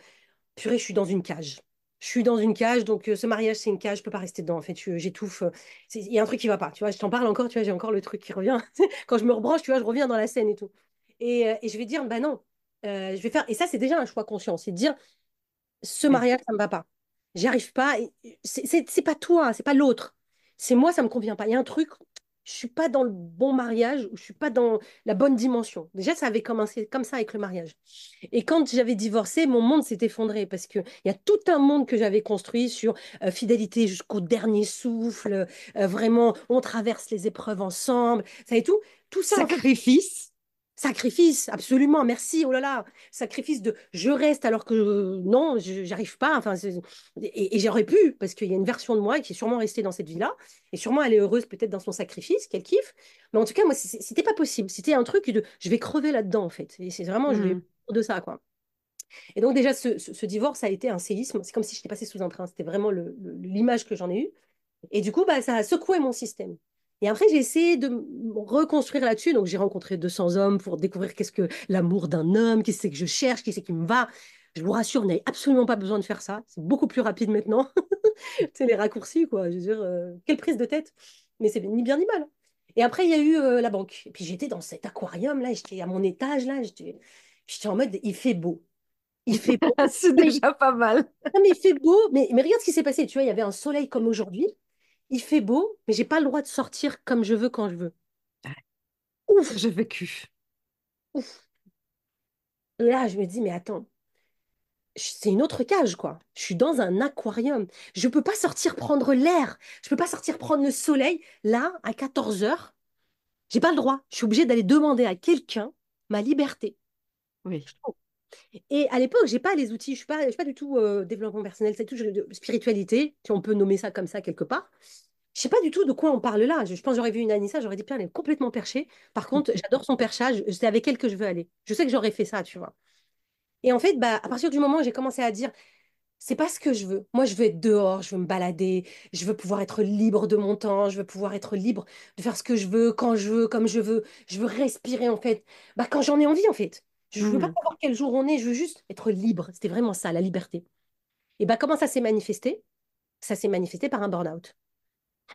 purée, je suis dans une cage. Je suis dans une cage, donc ce mariage, c'est une cage, je peux pas rester dedans. En fait, j'étouffe. Il y a un truc qui va pas. Tu vois, je t'en parle encore, tu vois, j'ai encore le truc qui revient. Quand je me rebranche, tu vois, je reviens dans la scène et tout. Et je vais dire, bah non, je vais faire. Et ça, c'est déjà un choix conscient. C'est de dire, ce Oui. mariage, ça me va pas. J'y arrive pas. C'est pas toi, c'est pas l'autre. C'est moi, ça me convient pas. Il y a un truc, je suis pas dans le bon mariage ou je suis pas dans la bonne dimension. Déjà, ça avait commencé comme ça avec le mariage. Et quand j'avais divorcé, mon monde s'est effondré parce qu'il y a tout un monde que j'avais construit sur fidélité jusqu'au dernier souffle, vraiment, on traverse les épreuves ensemble, ça et tout. Tout ça, en fait, Sacrifice. sacrifice, absolument, merci, oh là là, sacrifice de je reste alors que non, j'arrive pas, enfin, et j'aurais pu, parce qu'il y a une version de moi qui est sûrement restée dans cette vie-là, et sûrement elle est heureuse peut-être dans son sacrifice, qu'elle kiffe, mais en tout cas, moi, c'était pas possible, c'était un truc de je vais crever là-dedans, en fait, et c'est vraiment, je vais Hmm. de ça, quoi. Et donc déjà, ce divorce a été un séisme, c'est comme si j'étais passée sous un train, c'était vraiment l'image que j'en ai eue, et du coup, bah, ça a secoué mon système. Et après, j'ai essayé de me reconstruire là-dessus. Donc, j'ai rencontré 200 hommes pour découvrir qu'est-ce que l'amour d'un homme, qu'est-ce que c'est que je cherche, qu'est-ce qui me va. Je vous rassure, vous n'avez absolument pas besoin de faire ça. C'est beaucoup plus rapide maintenant. C'est les raccourcis, quoi. Je veux dire, quelle prise de tête. Mais c'est ni bien ni mal. Et après, il y a eu la banque. Et puis, j'étais dans cet aquarium-là. J'étais à mon étage, là. J'étais en mode, il fait beau. Il fait beau. C'est Mais, déjà pas mal. non, mais il fait beau. Mais regarde ce qui s'est passé. Tu vois, il y avait un soleil comme aujourd'hui. Il fait beau, mais j'ai pas le droit de sortir comme je veux quand je veux. Ça, Ouf, j'ai vécu. ouf. Et là, je me dis, mais attends, c'est une autre cage, quoi. Je suis dans un aquarium. Je peux pas sortir prendre l'air. Je peux pas sortir prendre le soleil. Là, à 14 heures, j'ai pas le droit. Je suis obligée d'aller demander à quelqu'un ma liberté. Oui. Et à l'époque, j'ai pas les outils. Je suis pas du tout développement personnel, c'est tout spiritualité, si on peut nommer ça comme ça quelque part. Je sais pas du tout de quoi on parle là. Je pense que j'aurais vu une Anissa, j'aurais dit, Pierre, elle est complètement perchée. Par contre, j'adore son perchage. C'est avec elle que je veux aller. Je sais que j'aurais fait ça, tu vois. Et en fait, bah, à partir du moment où j'ai commencé à dire, C'est pas ce que je veux. Moi, je veux être dehors, je veux me balader, je veux pouvoir être libre de mon temps, je veux pouvoir être libre de faire ce que je veux, quand je veux, comme je veux. Je veux respirer, en fait, bah, quand j'en ai envie, en fait. Je veux pas Mhm. savoir quel jour on est, je veux juste être libre. C'était vraiment ça, la liberté. Et bah, comment ça s'est manifesté? Ça s'est manifesté par un burn-out.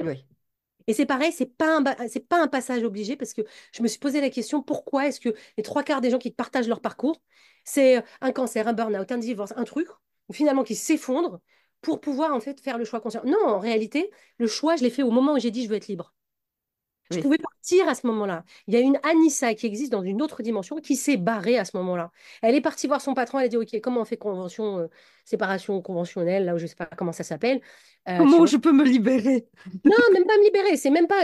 Oui. Et c'est pareil, c'est pas un passage obligé parce que je me suis posé la question, pourquoi est-ce que les trois quarts des gens qui te partagent leur parcours, c'est un cancer, un burn-out, un divorce, un truc, ou finalement qui s'effondrent pour pouvoir en fait faire le choix conscient. Non, en réalité, le choix, je l'ai fait au moment où j'ai dit je veux être libre. Je Oui. pouvais partir à ce moment-là. Il y a une Anissa qui existe dans une autre dimension qui s'est barrée à ce moment-là. Elle est partie voir son patron, elle a dit, OK, comment on fait convention, séparation conventionnelle, là où je ne sais pas comment ça s'appelle, tu Comment vois. je peux me libérer? Non, même pas me libérer. C'est même pas.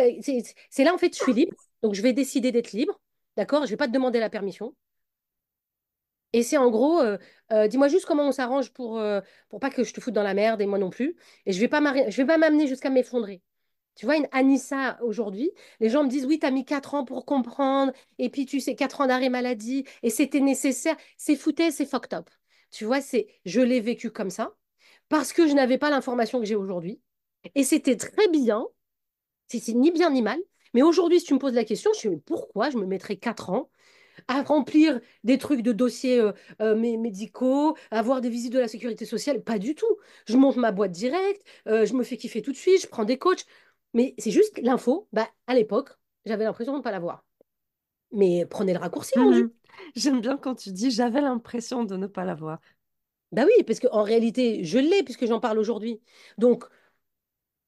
C'est là, en fait, je suis libre. Donc, je vais décider d'être libre. D'accord? Je vais pas te demander la permission. Et c'est en gros, dis-moi juste comment on s'arrange pour pas que je te foute dans la merde et moi non plus. Et je vais pas m'amener jusqu'à m'effondrer. Tu vois, une Anissa aujourd'hui, les gens me disent, oui, tu as mis 4 ans pour comprendre. Et puis, tu sais, 4 ans d'arrêt maladie. Et c'était nécessaire. C'est fouté, c'est fucked up. Tu vois, je l'ai vécu comme ça parce que je n'avais pas l'information que j'ai aujourd'hui. Et c'était très bien. C'est ni bien ni mal. Mais aujourd'hui, si tu me poses la question, je me dis, mais pourquoi je me mettrais 4 ans à remplir des trucs de dossiers médicaux, à avoir des visites de la sécurité sociale? Pas du tout. Je monte ma boîte directe, je me fais kiffer tout de suite, je prends des coachs. Mais c'est juste l'info, bah, à l'époque, j'avais l'impression de ne pas l'avoir. Mais prenez le raccourci, mon Dieu. Mhm. J'aime bien quand tu dis j'avais l'impression de ne pas l'avoir. Bah oui, parce qu'en réalité, je l'ai puisque j'en parle aujourd'hui. Donc,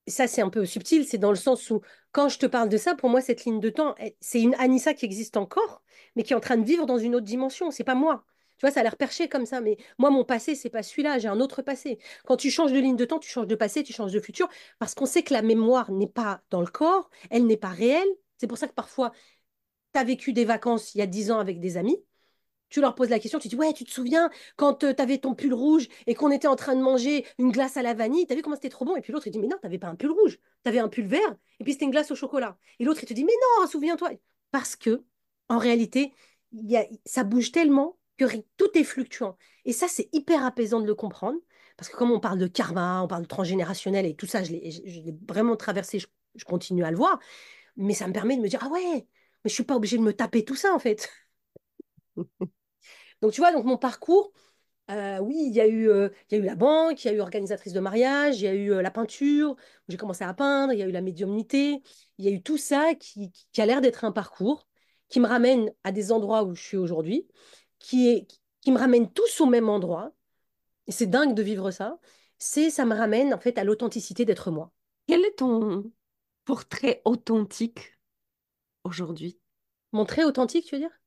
ça, c'est un peu subtil, c'est dans le sens où, quand je te parle de ça, pour moi, cette ligne de temps, c'est une Anissa qui existe encore, mais qui est en train de vivre dans une autre dimension. C'est pas moi. Tu vois, ça a l'air perché comme ça, mais moi, mon passé, c'est pas celui-là, j'ai un autre passé. Quand tu changes de ligne de temps, tu changes de passé, tu changes de futur, parce qu'on sait que la mémoire n'est pas dans le corps, elle n'est pas réelle. C'est pour ça que parfois, tu as vécu des vacances il y a 10 ans avec des amis, tu leur poses la question, tu dis, ouais, tu te souviens quand tu avais ton pull rouge et qu'on était en train de manger une glace à la vanille, t'as vu comment c'était trop bon? Et puis l'autre, il dit, mais non, t'avais pas un pull rouge, t'avais un pull vert, et puis c'était une glace au chocolat. Et l'autre, il te dit, mais non, souviens-toi. Parce que, en réalité, ça bouge tellement que tout est fluctuant. Et ça, c'est hyper apaisant de le comprendre, parce que comme on parle de karma, on parle de transgénérationnel et tout ça, je l'ai vraiment traversé, je continue à le voir, mais ça me permet de me dire, ah ouais, mais je suis pas obligée de me taper tout ça, en fait. Donc, tu vois, donc mon parcours, oui, il y a eu la banque, il y a eu organisatrice de mariage, il y a eu la peinture, où j'ai commencé à peindre, il y a eu la médiumnité, il y a eu tout ça qui a l'air d'être un parcours qui me ramène à des endroits où je suis aujourd'hui, qui me ramène tous au même endroit. Et c'est dingue de vivre ça. Ça me ramène en fait à l'authenticité d'être moi. Quel est ton portrait authentique aujourd'hui? Mon trait authentique, tu veux dire?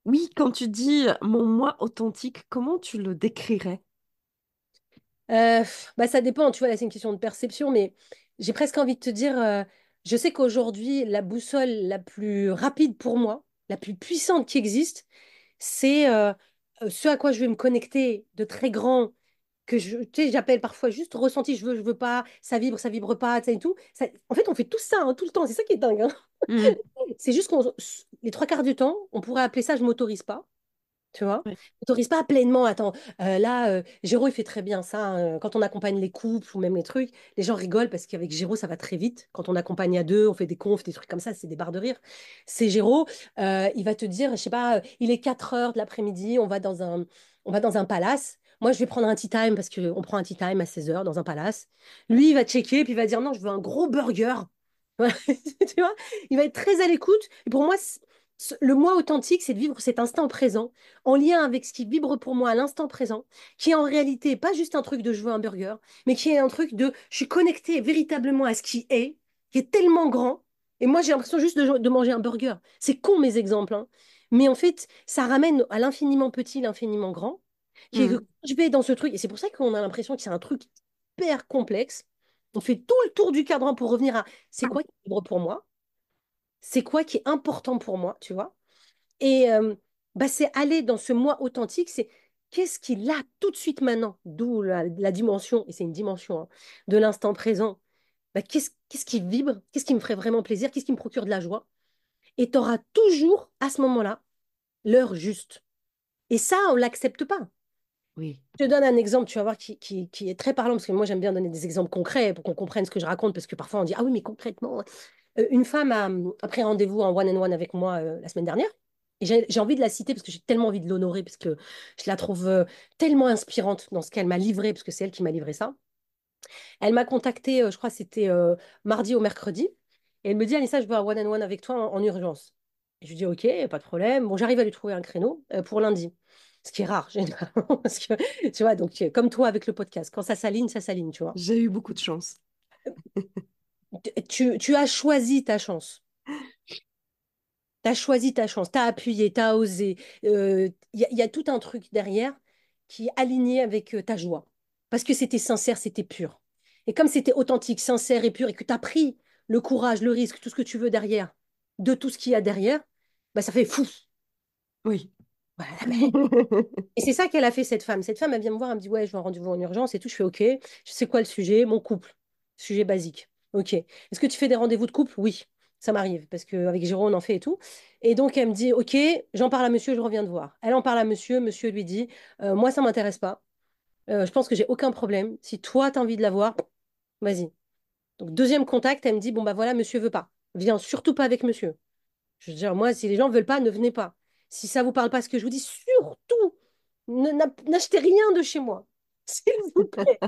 Oui, quand tu dis mon moi authentique, comment tu le décrirais? Bah, ça dépend, tu vois, là, c'est une question de perception, mais j'ai presque envie de te dire, je sais qu'aujourd'hui, la boussole la plus rapide pour moi, la plus puissante qui existe, c'est ce à quoi je vais me connecter de très grand, tu sais, j'appelle parfois juste ressenti, je veux pas, ça vibre pas, tu sais, et tout. En fait, on fait tout ça hein, tout le temps, c'est ça qui est dingue, hein. Mhm. C'est juste les trois quarts du temps, on pourrait appeler ça je m'autorise pas. Tu vois? Ouais. N'autorise pas pleinement. Attends, là, Géraud, il fait très bien ça, hein. Quand on accompagne les couples ou même les trucs, les gens rigolent parce qu'avec Géraud, ça va très vite. Quand on accompagne à deux, on fait des confs, des trucs comme ça, c'est des barres de rire. C'est Géraud, il va te dire, je sais pas, il est 4 heures de l'après-midi, on va dans un palace. Moi, je vais prendre un tea time parce qu'on prend un tea time à 16 heures dans un palace. Lui, il va checker, puis il va dire, non, je veux un gros burger. Voilà. Tu vois? Il va être très à l'écoute. Et pour moi, le moi authentique, c'est de vivre cet instant présent en lien avec ce qui vibre pour moi à l'instant présent, qui est en réalité pas juste un truc de je veux un burger, mais qui est un truc de je suis connecté véritablement à ce qui est tellement grand. Et moi, j'ai l'impression juste de manger un burger. C'est con mes exemples, hein. Mais en fait, ça ramène à l'infiniment petit, l'infiniment grand, qui est que quand Mhm. je vais dans ce truc, et c'est pour ça qu'on a l'impression que c'est un truc hyper complexe. On fait tout le tour du cadran pour revenir à c'est quoi qui vibre pour moi, c'est quoi qui est important pour moi, tu vois. Et bah, c'est aller dans ce moi authentique, c'est qu'est-ce qu'il a tout de suite maintenant, d'où la dimension, et c'est une dimension hein, de l'instant présent. Bah, qu'est-ce qui vibre, qu'est-ce qui me ferait vraiment plaisir, qu'est-ce qui me procure de la joie. Et tu auras toujours à ce moment-là l'heure juste. Et ça, on ne l'accepte pas. Oui. Je te donne un exemple, tu vas voir, qui est très parlant, parce que moi, j'aime bien donner des exemples concrets pour qu'on comprenne ce que je raconte, parce que parfois, on dit, ah oui, mais concrètement, une femme a pris rendez-vous en one-on-one avec moi la semaine dernière. Et j'ai envie de la citer parce que j'ai tellement envie de l'honorer, parce que je la trouve tellement inspirante dans ce qu'elle m'a livré, parce que c'est elle qui m'a livré ça. Elle m'a contacté, je crois que c'était mardi ou mercredi, et elle me dit, Anissa, je veux un one-on-one avec toi en urgence. Et je lui dis, ok, pas de problème. Bon, j'arrive à lui trouver un créneau pour lundi. Ce qui est rare, généralement, parce que, tu vois, donc, comme toi avec le podcast, quand ça s'aligne, tu vois. J'ai eu beaucoup de chance. Tu as choisi ta chance. Tu as choisi ta chance, tu as appuyé, tu as osé. Il y a tout un truc derrière qui est aligné avec ta joie. Parce que c'était sincère, c'était pur. Et comme c'était authentique, sincère et pur, et que tu as pris le courage, le risque, tout ce que tu veux derrière, de tout ce qu'il y a derrière, bah, ça fait fou. Oui. Voilà, et c'est ça qu'elle a fait, cette femme. Cette femme, elle vient me voir, elle me dit, ouais, je veux un rendez-vous en urgence et tout. Je fais, OK, je sais quoi le sujet? Mon couple. Sujet basique. OK. Est-ce que tu fais des rendez-vous de couple? Oui, ça m'arrive, parce qu'avec Jérôme, on en fait et tout. Et donc, elle me dit, OK, j'en parle à monsieur, je reviens te voir. Elle en parle à monsieur, monsieur lui dit, moi, ça m'intéresse pas. Je pense que j'ai aucun problème. Si toi, tu as envie de la voir, vas-y. Donc, deuxième contact, elle me dit, bon, bah voilà, monsieur veut pas. Viens surtout pas avec monsieur. Je veux dire, moi, si les gens veulent pas, ne venez pas. Si ça vous parle pas ce que je vous dis, surtout, n'achetez rien de chez moi. S'il vous plaît.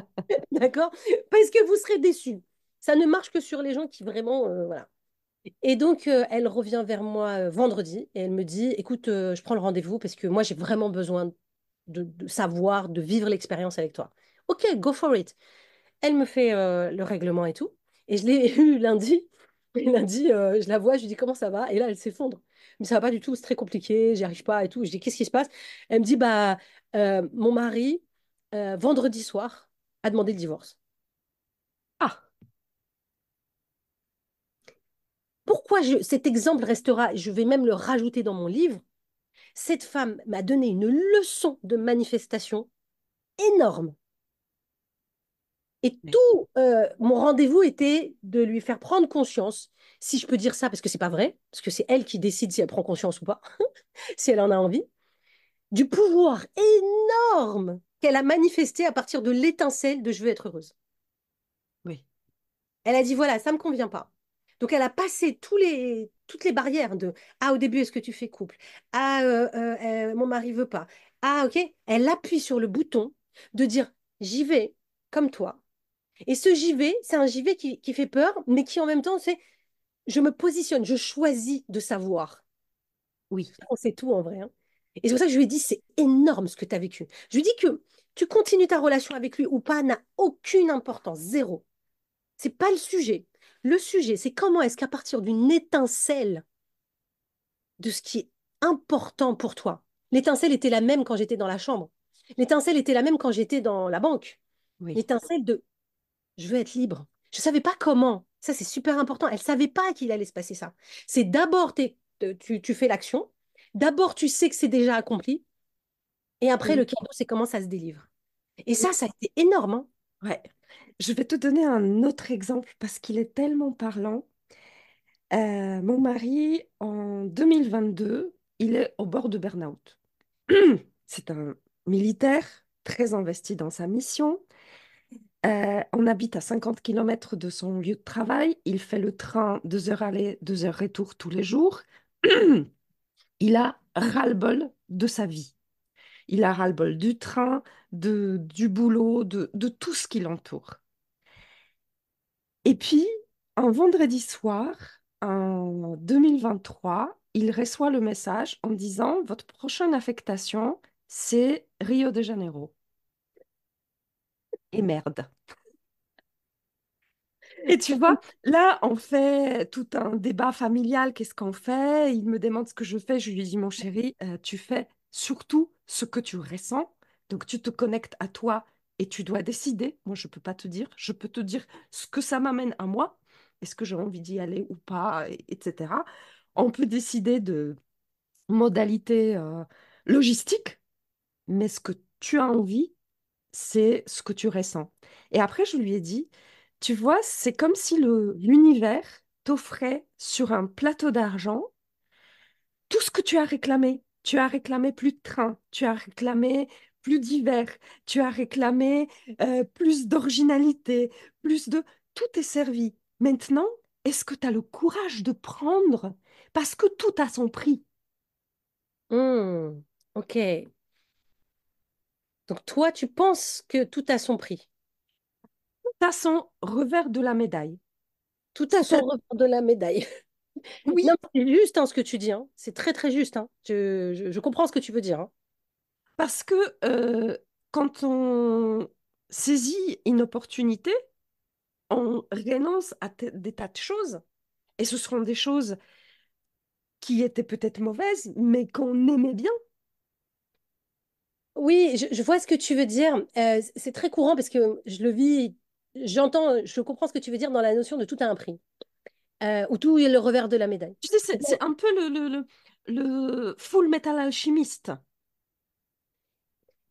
D'accord? Parce que vous serez déçus. Ça ne marche que sur les gens qui vraiment, voilà. Et donc, elle revient vers moi vendredi et elle me dit, écoute, je prends le rendez-vous parce que moi, j'ai vraiment besoin de savoir, de vivre l'expérience avec toi. OK, go for it. Elle me fait le règlement et tout. Et je l'ai eu lundi. Et lundi, je la vois, je lui dis comment ça va. Et là, elle s'effondre. Mais ça va pas du tout, c'est très compliqué, j'y arrive pas et tout. Je dis qu'est-ce qui se passe? Elle me dit bah mon mari vendredi soir a demandé le divorce. Ah, Pourquoi cet exemple restera, je vais même le rajouter dans mon livre. Cette femme m'a donné une leçon de manifestation énorme. Et oui. tout mon rendez-vous était de lui faire prendre conscience, si je peux dire ça, parce que c'est pas vrai, parce que c'est elle qui décide si elle prend conscience ou pas, si elle en a envie, du pouvoir énorme qu'elle a manifesté à partir de l'étincelle de je veux être heureuse. Oui. Elle a dit voilà, ça me convient pas. Donc elle a passé toutes les barrières de ah au début est-ce que tu fais couple, ah mon mari veut pas, ah ok, elle appuie sur le bouton de dire j'y vais comme toi. Et ce j'y vais, c'est un j'y vais qui fait peur, mais qui en même temps, c'est je me positionne, je choisis de savoir. Oui. On sait tout en vrai, hein. Et c'est pour ça que je lui ai dit, c'est énorme ce que tu as vécu. Je lui dis que tu continues ta relation avec lui ou pas n'a aucune importance, zéro. C'est pas le sujet. Le sujet, c'est comment est-ce qu'à partir d'une étincelle de ce qui est important pour toi, l'étincelle était la même quand j'étais dans la chambre, l'étincelle était la même quand j'étais dans la banque, Oui. l'étincelle de je veux être libre. Je ne savais pas comment. Ça, c'est super important. Elle ne savait pas qu'il allait se passer ça. C'est d'abord, tu fais l'action. D'abord, tu sais que c'est déjà accompli. Et après, le Oui. cadeau, c'est comment ça se délivre. Et ça a été énorme, hein. Ouais. Je vais te donner un autre exemple parce qu'il est tellement parlant. Mon mari, en 2022, il est au bord de burn-out. C'est un militaire très investi dans sa mission. On habite à 50 kilomètres de son lieu de travail. Il fait le train 2 heures aller, 2 heures retour tous les jours. Il a ras-le-bol de sa vie. Il a ras-le-bol du train, du boulot, de tout ce qui l'entoure. Et puis, un vendredi soir, en 2023, il reçoit le message en disant, votre prochaine affectation, c'est Rio de Janeiro. Et merde. Et tu vois, là, on fait tout un débat familial. Qu'est-ce qu'on fait? Il me demande ce que je fais. Je lui dis, mon chéri, tu fais surtout ce que tu ressens. Donc, tu te connectes à toi et tu dois décider. Moi, je ne peux pas te dire. Je peux te dire ce que ça m'amène à moi. Est-ce que j'ai envie d'y aller ou pas, etc. On peut décider de modalités logistiques, mais ce que tu as envie, c'est ce que tu ressens. Et après, je lui ai dit, tu vois, c'est comme si l'univers t'offrait sur un plateau d'argent tout ce que tu as réclamé. Tu as réclamé plus de train, tu as réclamé plus divers. Tu as réclamé plus d'originalité, plus de... Tout est servi. Maintenant, est-ce que tu as le courage de prendre? Parce que tout a son prix. Hmm, ok. Donc toi, tu penses que tout a son prix. Tout a son revers de la médaille. Tout a C'est son revers de la médaille. Oui, Non, mais c'est juste hein, ce que tu dis. Hein. C'est très, très juste. Hein. Je comprends ce que tu veux dire. Hein. parce que quand on saisit une opportunité, on renonce à des tas de choses. Et ce seront des choses qui étaient peut-être mauvaises, mais qu'on aimait bien. Oui, je vois ce que tu veux dire. C'est très courant parce que je le vis, j'entends, je comprends ce que tu veux dire dans la notion de tout a un prix, ou tout est le revers de la médaille. Tu sais, c'est un peu le Full Metal Alchimiste.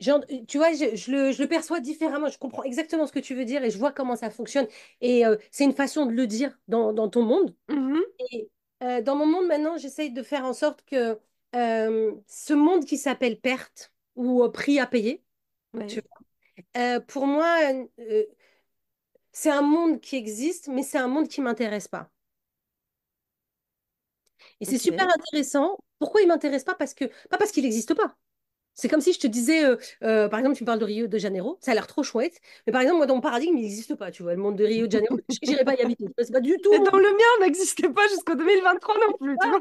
Tu vois, je le perçois différemment. Je comprends exactement ce que tu veux dire et je vois comment ça fonctionne. Et c'est une façon de le dire dans ton monde. Mhm. Et dans mon monde maintenant, j'essaye de faire en sorte que ce monde qui s'appelle perte ou prix à payer, tu Ouais, vois, pour moi, c'est un monde qui existe, mais c'est un monde qui m'intéresse pas. Et c'est super ok. intéressant. Pourquoi il m'intéresse pas? Pas parce qu'il n'existe pas. C'est comme si je te disais, par exemple, tu me parles de Rio de Janeiro, ça a l'air trop chouette, mais par exemple, moi, dans mon paradigme, il n'existe pas, tu vois, le monde de Rio de Janeiro, je sais que j'irai pas y habiter. C'est pas du tout Et mon dans truc. le mien, n'existait pas jusqu'au 2023 non plus, tu vois.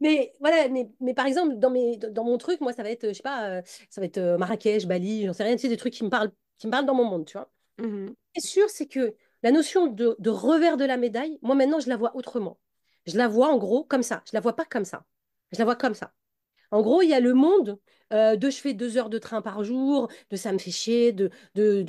Mais voilà, mais par exemple, dans mon truc, moi, ça va être, je sais pas, ça va être Marrakech, Bali, j'en sais rien, tu sais, des trucs qui me parlent dans mon monde, tu vois. Mhm. Ce qui est sûr, c'est que la notion de revers de la médaille, moi, maintenant, je la vois autrement. Je la vois, en gros, comme ça. Je la vois pas comme ça. Je la vois comme ça. En gros, il y a le monde de je fais 2 heures de train par jour, de ça me fait chier, de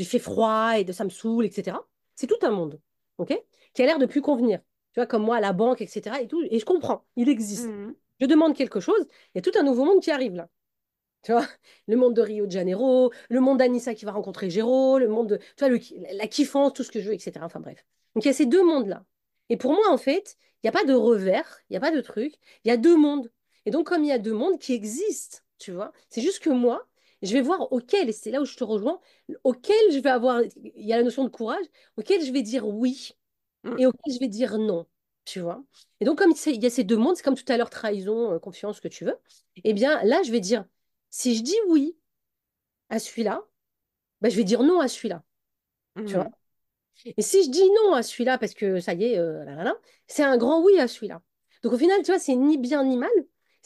fait froid et de ça me saoule, etc. C'est tout un monde, ok? Qui a l'air de plus convenir. Tu vois, comme moi à la banque, etc. Et tout. Et je comprends, il existe. Mhm. Je demande quelque chose, il y a tout un nouveau monde qui arrive là. Tu vois, le monde de Rio de Janeiro, le monde d'Anissa qui va rencontrer Géraud, le monde de, tu vois, la kiffance, tout ce que je veux, etc. Enfin bref. Donc il y a ces deux mondes-là. Et pour moi, en fait, il n'y a pas de revers, il n'y a pas de truc, il y a deux mondes. Et donc, comme il y a deux mondes qui existent, tu vois, c'est juste que moi, je vais voir auquel, et c'est là où je te rejoins, auquel je vais avoir, il y a la notion de courage, auquel je vais dire oui Mhm. et auquel je vais dire non, tu vois. Et donc, comme il y a ces deux mondes, c'est comme tout à l'heure, trahison, confiance, ce que tu veux, eh bien, là, je vais dire, si je dis oui à celui-là, ben, je vais dire non à celui-là, tu vois. Mhm. Et si je dis non à celui-là, parce que ça y est, là, là, là, c'est un grand oui à celui-là. Donc, au final, tu vois, c'est ni bien ni mal,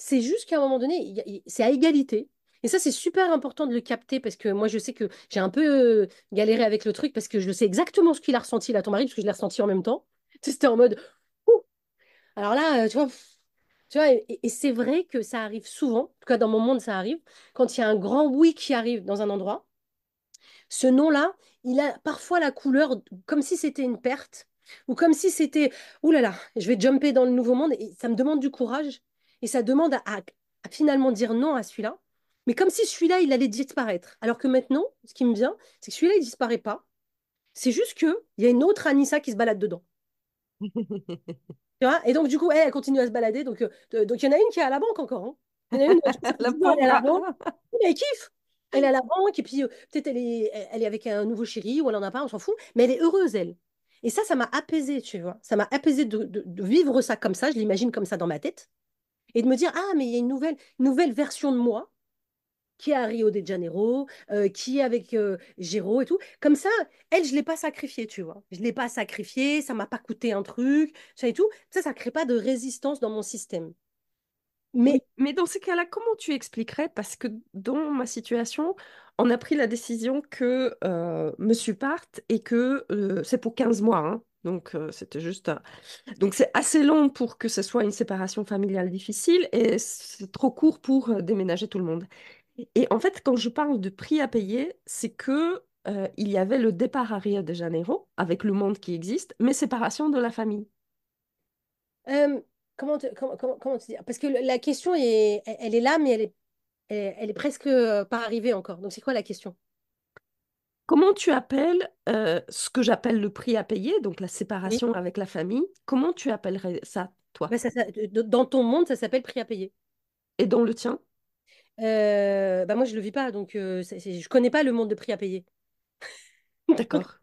c'est juste qu'à un moment donné, c'est à égalité. Et ça, c'est super important de le capter parce que moi, je sais que j'ai un peu galéré avec le truc parce que je sais exactement ce qu'il a ressenti là, ton mari, parce que je l'ai ressenti en même temps. Tu sais, c'était en mode, ouh. Alors là, tu vois, et c'est vrai que ça arrive souvent, en tout cas dans mon monde, ça arrive, quand il y a un grand oui qui arrive dans un endroit, ce nom-là, il a parfois la couleur comme si c'était une perte, ou comme si c'était, ouh là là, je vais jumper dans le nouveau monde, et ça me demande du courage, et ça demande à finalement dire non à celui-là, mais comme si celui-là, il allait disparaître. Alors que maintenant, ce qui me vient, c'est que celui-là, il disparaît pas, c'est juste qu'il y a une autre Anissa qui se balade dedans. Tu vois. Et donc, du coup, elle continue à se balader. Donc, il y en a une qui est à la banque encore. Hein. Il y en a une, tu vois, ça fait La 10 ans, elle est à la pauvre. banque. Mais elle kiffe. Elle est à la banque. Et puis, peut-être elle est avec un nouveau chéri ou elle en a pas, on s'en fout. Mais elle est heureuse, elle. Et ça m'a apaisée, tu vois. Ça m'a apaisée de vivre ça comme ça. Je l'imagine comme ça dans ma tête. Et de me dire, ah, mais il y a une nouvelle version de moi qui est à Rio de Janeiro, qui est avec Géraud et tout. Comme ça, elle, je ne l'ai pas sacrifiée, tu vois. Je ne l'ai pas sacrifiée, ça ne m'a pas coûté un truc, ça et tout. Ça ne crée pas de résistance dans mon système. Oui, Mais mais dans ces cas-là, comment tu expliquerais? Parce que dans ma situation, on a pris la décision que monsieur parte et que c'est pour 15 mois. Hein. Donc, c'était juste. Donc, c'est assez long pour que ce soit une séparation familiale difficile et c'est trop court pour déménager tout le monde. Et en fait, quand je parle de prix à payer, c'est que il y avait le départ à Rio de Janeiro avec le monde qui existe, mais séparation de la famille. euh, comment te dire? Parce que la question, elle est là, mais elle est presque pas arrivée encore. Donc, c'est quoi la question? Comment tu appelles ce que j'appelle le prix à payer, donc la Oui. séparation avec la famille, comment tu appellerais ça, toi? Ben, dans ton monde, ça s'appelle prix à payer. Et dans le tien? Bah moi, je le vis pas, donc je connais pas le monde de prix à payer. D'accord.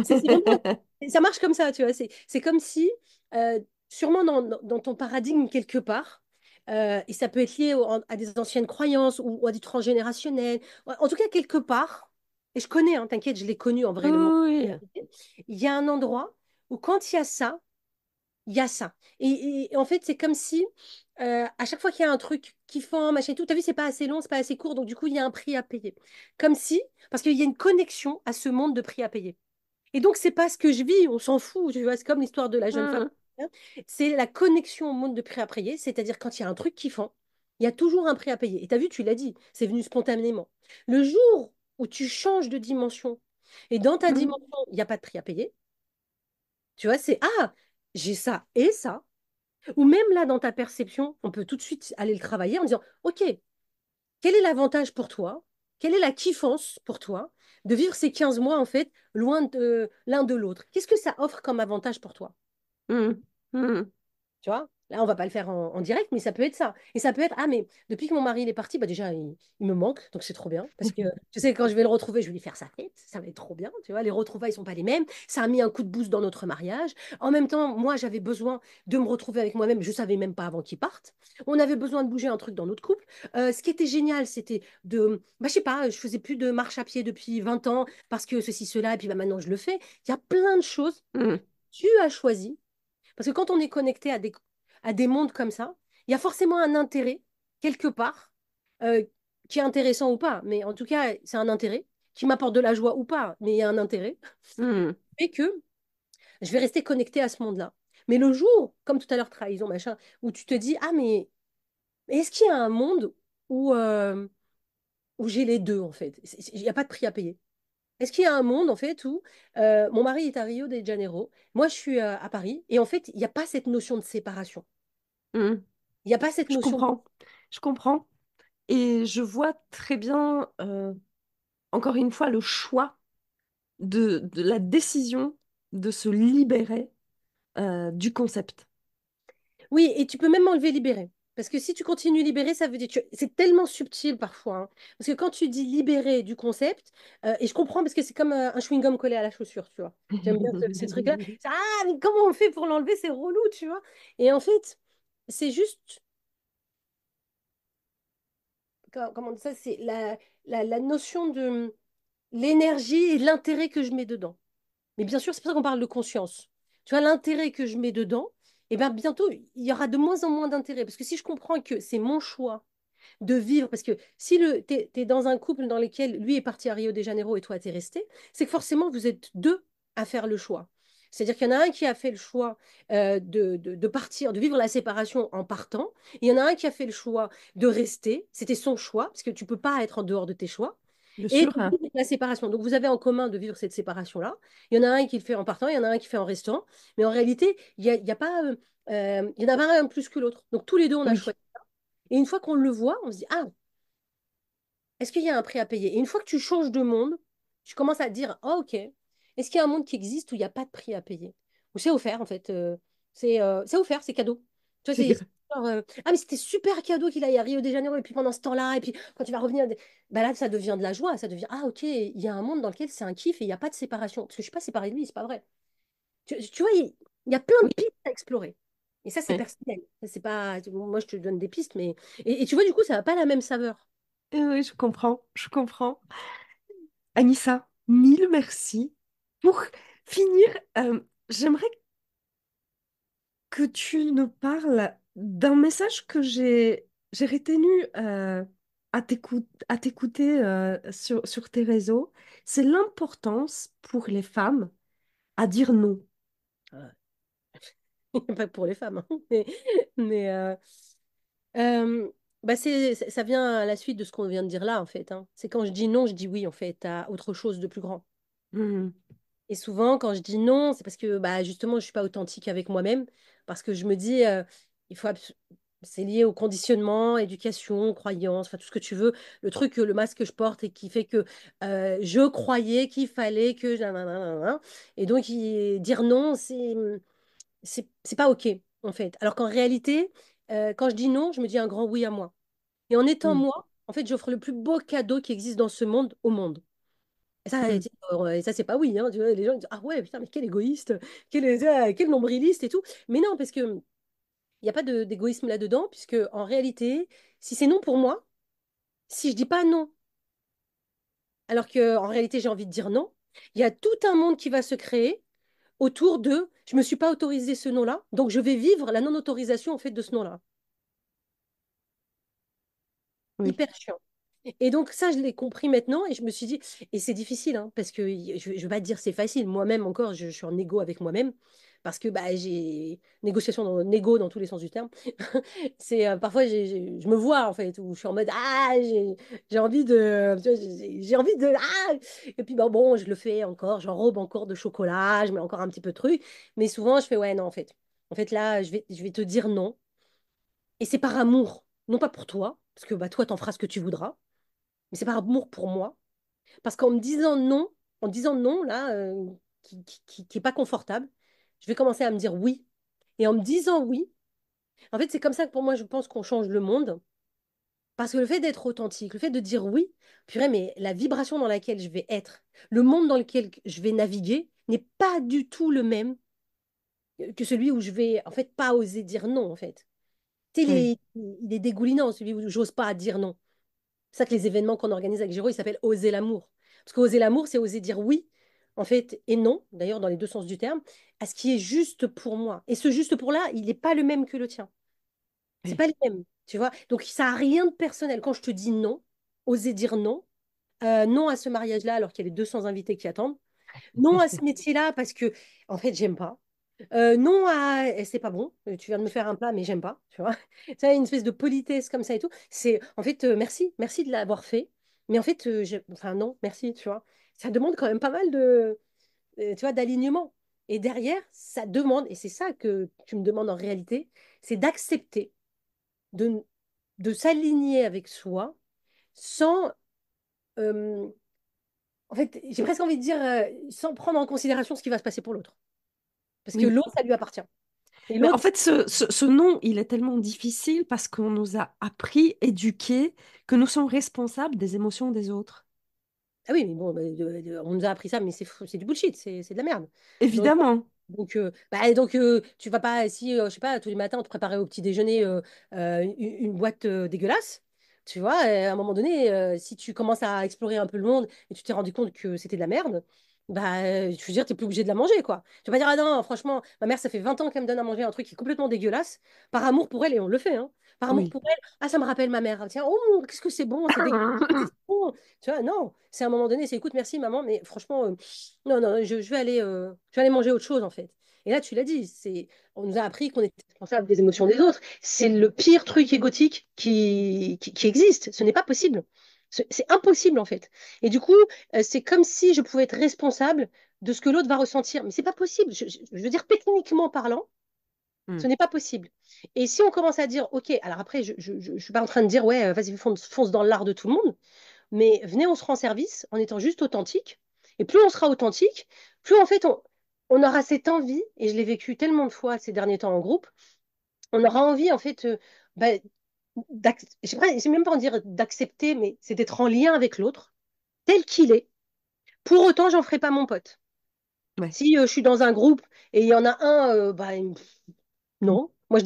C'est vraiment, ça marche comme ça, tu vois. C'est comme si, euh, sûrement dans ton paradigme quelque part, et ça peut être lié à des anciennes croyances ou à du transgénérationnel, en tout cas quelque part, et je connais, hein, t'inquiète, je l'ai connu en vrai, le monde. Oui. Il y a un endroit où quand il y a ça, il y a ça. Et en fait, c'est comme si, à chaque fois qu'il y a un truc kiffant, machin et tout, t'as vu, c'est pas assez long, c'est pas assez court, donc du coup, il y a un prix à payer. Comme si, parce qu'il y a une connexion à ce monde de prix à payer. Et donc, c'est pas ce que je vis, on s'en fout, tu vois, c'est comme l'histoire de la jeune femme. Hmm. C'est la connexion au monde de prix à payer, c'est-à-dire quand il y a un truc kiffant, il y a toujours un prix à payer. Et tu as vu, tu l'as dit, c'est venu spontanément. Le jour où tu changes de dimension, et dans ta Hmm. dimension, il n'y a pas de prix à payer, tu vois, c'est ah, j'ai ça et ça. Ou même là, dans ta perception, on peut tout de suite aller le travailler en disant, OK, quel est l'avantage pour toi? Quelle est la kiffance pour toi de vivre ces 15 mois, en fait, loin de l'un de l'autre? Qu'est-ce que ça offre comme avantage pour toi? Hmm. Hmm. Tu vois? Là, on va pas le faire en direct, mais ça peut être ça. Et ça peut être, ah, mais depuis que mon mari il est parti, bah déjà, il me manque, donc c'est trop bien. Parce que, tu sais, quand je vais le retrouver, je vais lui faire sa fête, ça va être trop bien. Tu vois, les retrouvailles sont pas les mêmes. Ça a mis un coup de boost dans notre mariage. En même temps, moi, j'avais besoin de me retrouver avec moi-même. Je savais même pas avant qu'il parte. On avait besoin de bouger un truc dans notre couple. Ce qui était génial, c'était de, bah, je sais pas, je faisais plus de marche à pied depuis 20 ans parce que ceci, cela, et puis bah, maintenant je le fais. Il y a plein de choses. Hmm. Tu as choisi parce que quand on est connecté à des mondes comme ça, il y a forcément un intérêt, quelque part, euh, qui est intéressant ou pas. Mais en tout cas, c'est un intérêt, qui m'apporte de la joie ou pas, mais il y a un intérêt. Hmm. Et que je vais rester connecté à ce monde-là. Mais le jour, comme tout à l'heure, trahison, machin, où tu te dis, ah, mais est-ce qu'il y a un monde où j'ai les deux, en fait? Il n'y a pas de prix à payer. Est-ce qu'il y a un monde, en fait, où mon mari est à Rio de Janeiro, moi, je suis à Paris, et en fait, il n'y a pas cette notion de séparation. Hmm. Il n'y a pas cette Je notion. comprends. Je comprends. Et je vois très bien, encore une fois, le choix de la décision de se libérer du concept. Oui, et tu peux même enlever libérer. Parce que si tu continues libéré, ça veut dire c'est tellement subtil parfois, hein. Parce que quand tu dis libérer du concept, et je comprends parce que c'est comme un chewing-gum collé à la chaussure, tu vois. J'aime bien ce truc-là. Ah, mais comment on fait pour l'enlever? C'est relou, tu vois. Et en fait, c'est juste, comment on dit ça, c'est la notion de l'énergie et l'intérêt que je mets dedans. Mais bien sûr, c'est pour ça qu'on parle de conscience. Tu vois, l'intérêt que je mets dedans, et bien bientôt, il y aura de moins en moins d'intérêt. Parce que si je comprends que c'est mon choix de vivre, parce que si tu es, dans un couple dans lequel lui est parti à Rio de Janeiro et toi t'es resté, c'est que forcément vous êtes deux à faire le choix. C'est-à-dire qu'il y en a un qui a fait le choix de partir, de vivre la séparation en partant, et il y en a un qui a fait le choix de rester, c'était son choix, parce que tu peux pas être en dehors de tes choix, Bien et sûr, de hein. vivre la séparation. Donc vous avez en commun de vivre cette séparation-là. Il y en a un qui le fait en partant, il y en a un qui fait en restant, mais en réalité, il y a pas, il y en a pas un plus que l'autre. Donc tous les deux, on a Oui, choisi. Et une fois qu'on le voit, on se dit, ah, est-ce qu'il y a un prix à payer? Et une fois que tu changes de monde, tu commences à te dire, ah, ok, est-ce qu'il y a un monde qui existe où il n'y a pas de prix à payer? Ou c'est offert, en fait. C'est offert, c'est cadeau. Tu vois, c'est c'est grave. genre, ah, mais c'était super cadeau qu'il aille à Rio de Janeiro, et puis pendant ce temps-là, et puis quand tu vas revenir, bah là, ça devient de la joie, ça devient, ah, ok, il y a un monde dans lequel c'est un kiff et il n'y a pas de séparation. Parce que je ne suis pas séparée de lui, c'est pas vrai. Tu vois, il y a plein de Oui, pistes à explorer. Et ça, c'est ouais. personnel. Ça, c'est pas, moi, je te donne des pistes, mais. Et tu vois, du coup, ça n'a pas la même saveur. Oui, je comprends, je comprends. Anissa, mille merci. Pour finir, j'aimerais que tu nous parles d'un message que j'ai retenu à t'écouter sur tes réseaux. C'est l'importance pour les femmes à dire non. Pas pour les femmes, hein. Mais euh, bah ça vient à la suite de ce qu'on vient de dire là, en fait, hein. C'est quand je dis non, je dis oui, en fait, à autre chose de plus grand. Mhm. Et souvent, quand je dis non, c'est parce que bah, justement, je ne suis pas authentique avec moi-même, parce que je me dis, il faut c'est lié au conditionnement, éducation, croyance, enfin tout ce que tu veux, le truc, le masque que je porte et qui fait que je croyais qu'il fallait que... nanana. Et donc, dire non, c'est pas OK, en fait. Alors qu'en réalité, quand je dis non, je me dis un grand oui à moi. Et en étant Mhm. moi, en fait, j'offre le plus beau cadeau qui existe dans ce monde au monde. Mm. Et ça c'est pas oui, hein, tu vois, les gens ils disent, ah ouais, putain, mais quel égoïste, quel nombriliste et tout. Mais non, parce que il n'y a pas d'égoïsme là-dedans, puisque en réalité, si c'est non pour moi, si je dis pas non, alors que en réalité j'ai envie de dire non, il y a tout un monde qui va se créer autour de je me suis pas autorisé ce nom-là, donc je vais vivre la non-autorisation en fait de ce nom-là. Oui. Hyper chiant. Et donc ça, je l'ai compris maintenant et je me suis dit, et c'est difficile, hein, parce que je ne vais pas te dire c'est facile, moi-même encore, je suis en égo avec moi-même, parce que bah, j'ai négociation dans négo dans tous les sens du terme. C'est parfois je me vois en fait, où je suis en mode, ah, j'ai envie de, tu vois, j'ai envie de, ah, et puis bah, bon, je le fais encore, j'enrobe encore de chocolat, je mets encore un petit peu de truc, mais souvent je fais, ouais, non, en fait là, je vais te dire non, et c'est par amour, non pas pour toi, parce que bah, toi, t'en feras ce que tu voudras, mais c'est par amour pour moi. Parce qu'en me disant non, en disant non, là, qui est pas confortable, je vais commencer à me dire oui. Et en me disant oui, en fait, c'est comme ça que pour moi, je pense qu'on change le monde. Parce que le fait d'être authentique, le fait de dire oui, purée, mais la vibration dans laquelle je vais être, le monde dans lequel je vais naviguer n'est pas du tout le même que celui où je vais, en fait, pas oser dire non, en fait. Tu sais, Oui. il est dégoulinant, celui où j'ose pas dire non. C'est ça que les événements qu'on organise avec Géraud, ils s'appellent Oser l'amour. Parce qu'oser l'amour, c'est oser dire oui, en fait, et non, d'ailleurs, dans les deux sens du terme, à ce qui est juste pour moi. Et ce juste pour là, il n'est pas le même que le tien. C'est Oui. pas le même, tu vois. Donc, ça n'a rien de personnel. Quand je te dis non, oser dire non, non à ce mariage-là, alors qu'il y a les 200 invités qui attendent, non à ce métier-là, parce que, en fait, j'aime pas. Non à c'est pas bon, tu viens de me faire un plat, mais j'aime pas, tu vois. Ça, une espèce de politesse comme ça et tout. C'est en fait, merci de l'avoir fait, mais en fait, enfin non, merci, tu vois. Ça demande quand même pas mal de, tu vois, d'alignement. Et derrière, ça demande, et c'est ça que tu me demandes en réalité, c'est d'accepter de, de s'aligner avec soi sans, euh, en fait, j'ai presque envie de dire, sans prendre en considération ce qui va se passer pour l'autre. Parce que Oui. l'autre, ça lui appartient. Et Mais en l'autre, fait, ce nom, il est tellement difficile parce qu'on nous a appris, éduqués, que nous sommes responsables des émotions des autres. ah oui, mais bon, bah, on nous a appris ça, mais c'est du bullshit, c'est de la merde. Donc, Évidemment. tu vas pas, si, je sais pas, tous les matins, on te préparait au petit déjeuner une boîte dégueulasse, tu vois, à un moment donné, si tu commences à explorer un peu le monde et tu t'es rendu compte que c'était de la merde, bah, je veux dire, t'es plus obligé de la manger, quoi. Tu vas pas dire, ah non, franchement, ma mère, ça fait 20 ans qu'elle me donne à manger un truc qui est complètement dégueulasse, par amour pour elle, et on le fait, hein. Par amour Oui. pour elle, ah, ça me rappelle ma mère. Tiens, oh, qu'est-ce que c'est bon, c'est dégueulasse. C'est bon. Tu vois, non, c'est à un moment donné, c'est écoute, merci maman, mais franchement, non, non, je vais aller manger autre chose en fait. Et là, tu l'as dit, on nous a appris qu'on était responsable des émotions des autres. C'est le pire truc égotique qui existe. Ce n'est pas possible. C'est impossible en fait. Et du coup, c'est comme si je pouvais être responsable de ce que l'autre va ressentir. Mais c'est pas possible. Je veux dire, techniquement parlant, ce Mm. n'est pas possible. Et si on commence à dire, OK, alors après, je suis pas en train de dire, ouais, vas-y, fonce dans l'art de tout le monde. Mais venez, on se rend service en étant juste authentique. Et plus on sera authentique, plus en fait on aura cette envie, et je l'ai vécu tellement de fois ces derniers temps en groupe, on aura envie en fait, bah, j'ai même pas envie de dire d'accepter, mais c'est d'être en lien avec l'autre, tel qu'il est. Pour autant, j'en ferai pas mon pote. Ouais. Si je suis dans un groupe et il y en a un, non. Moi, je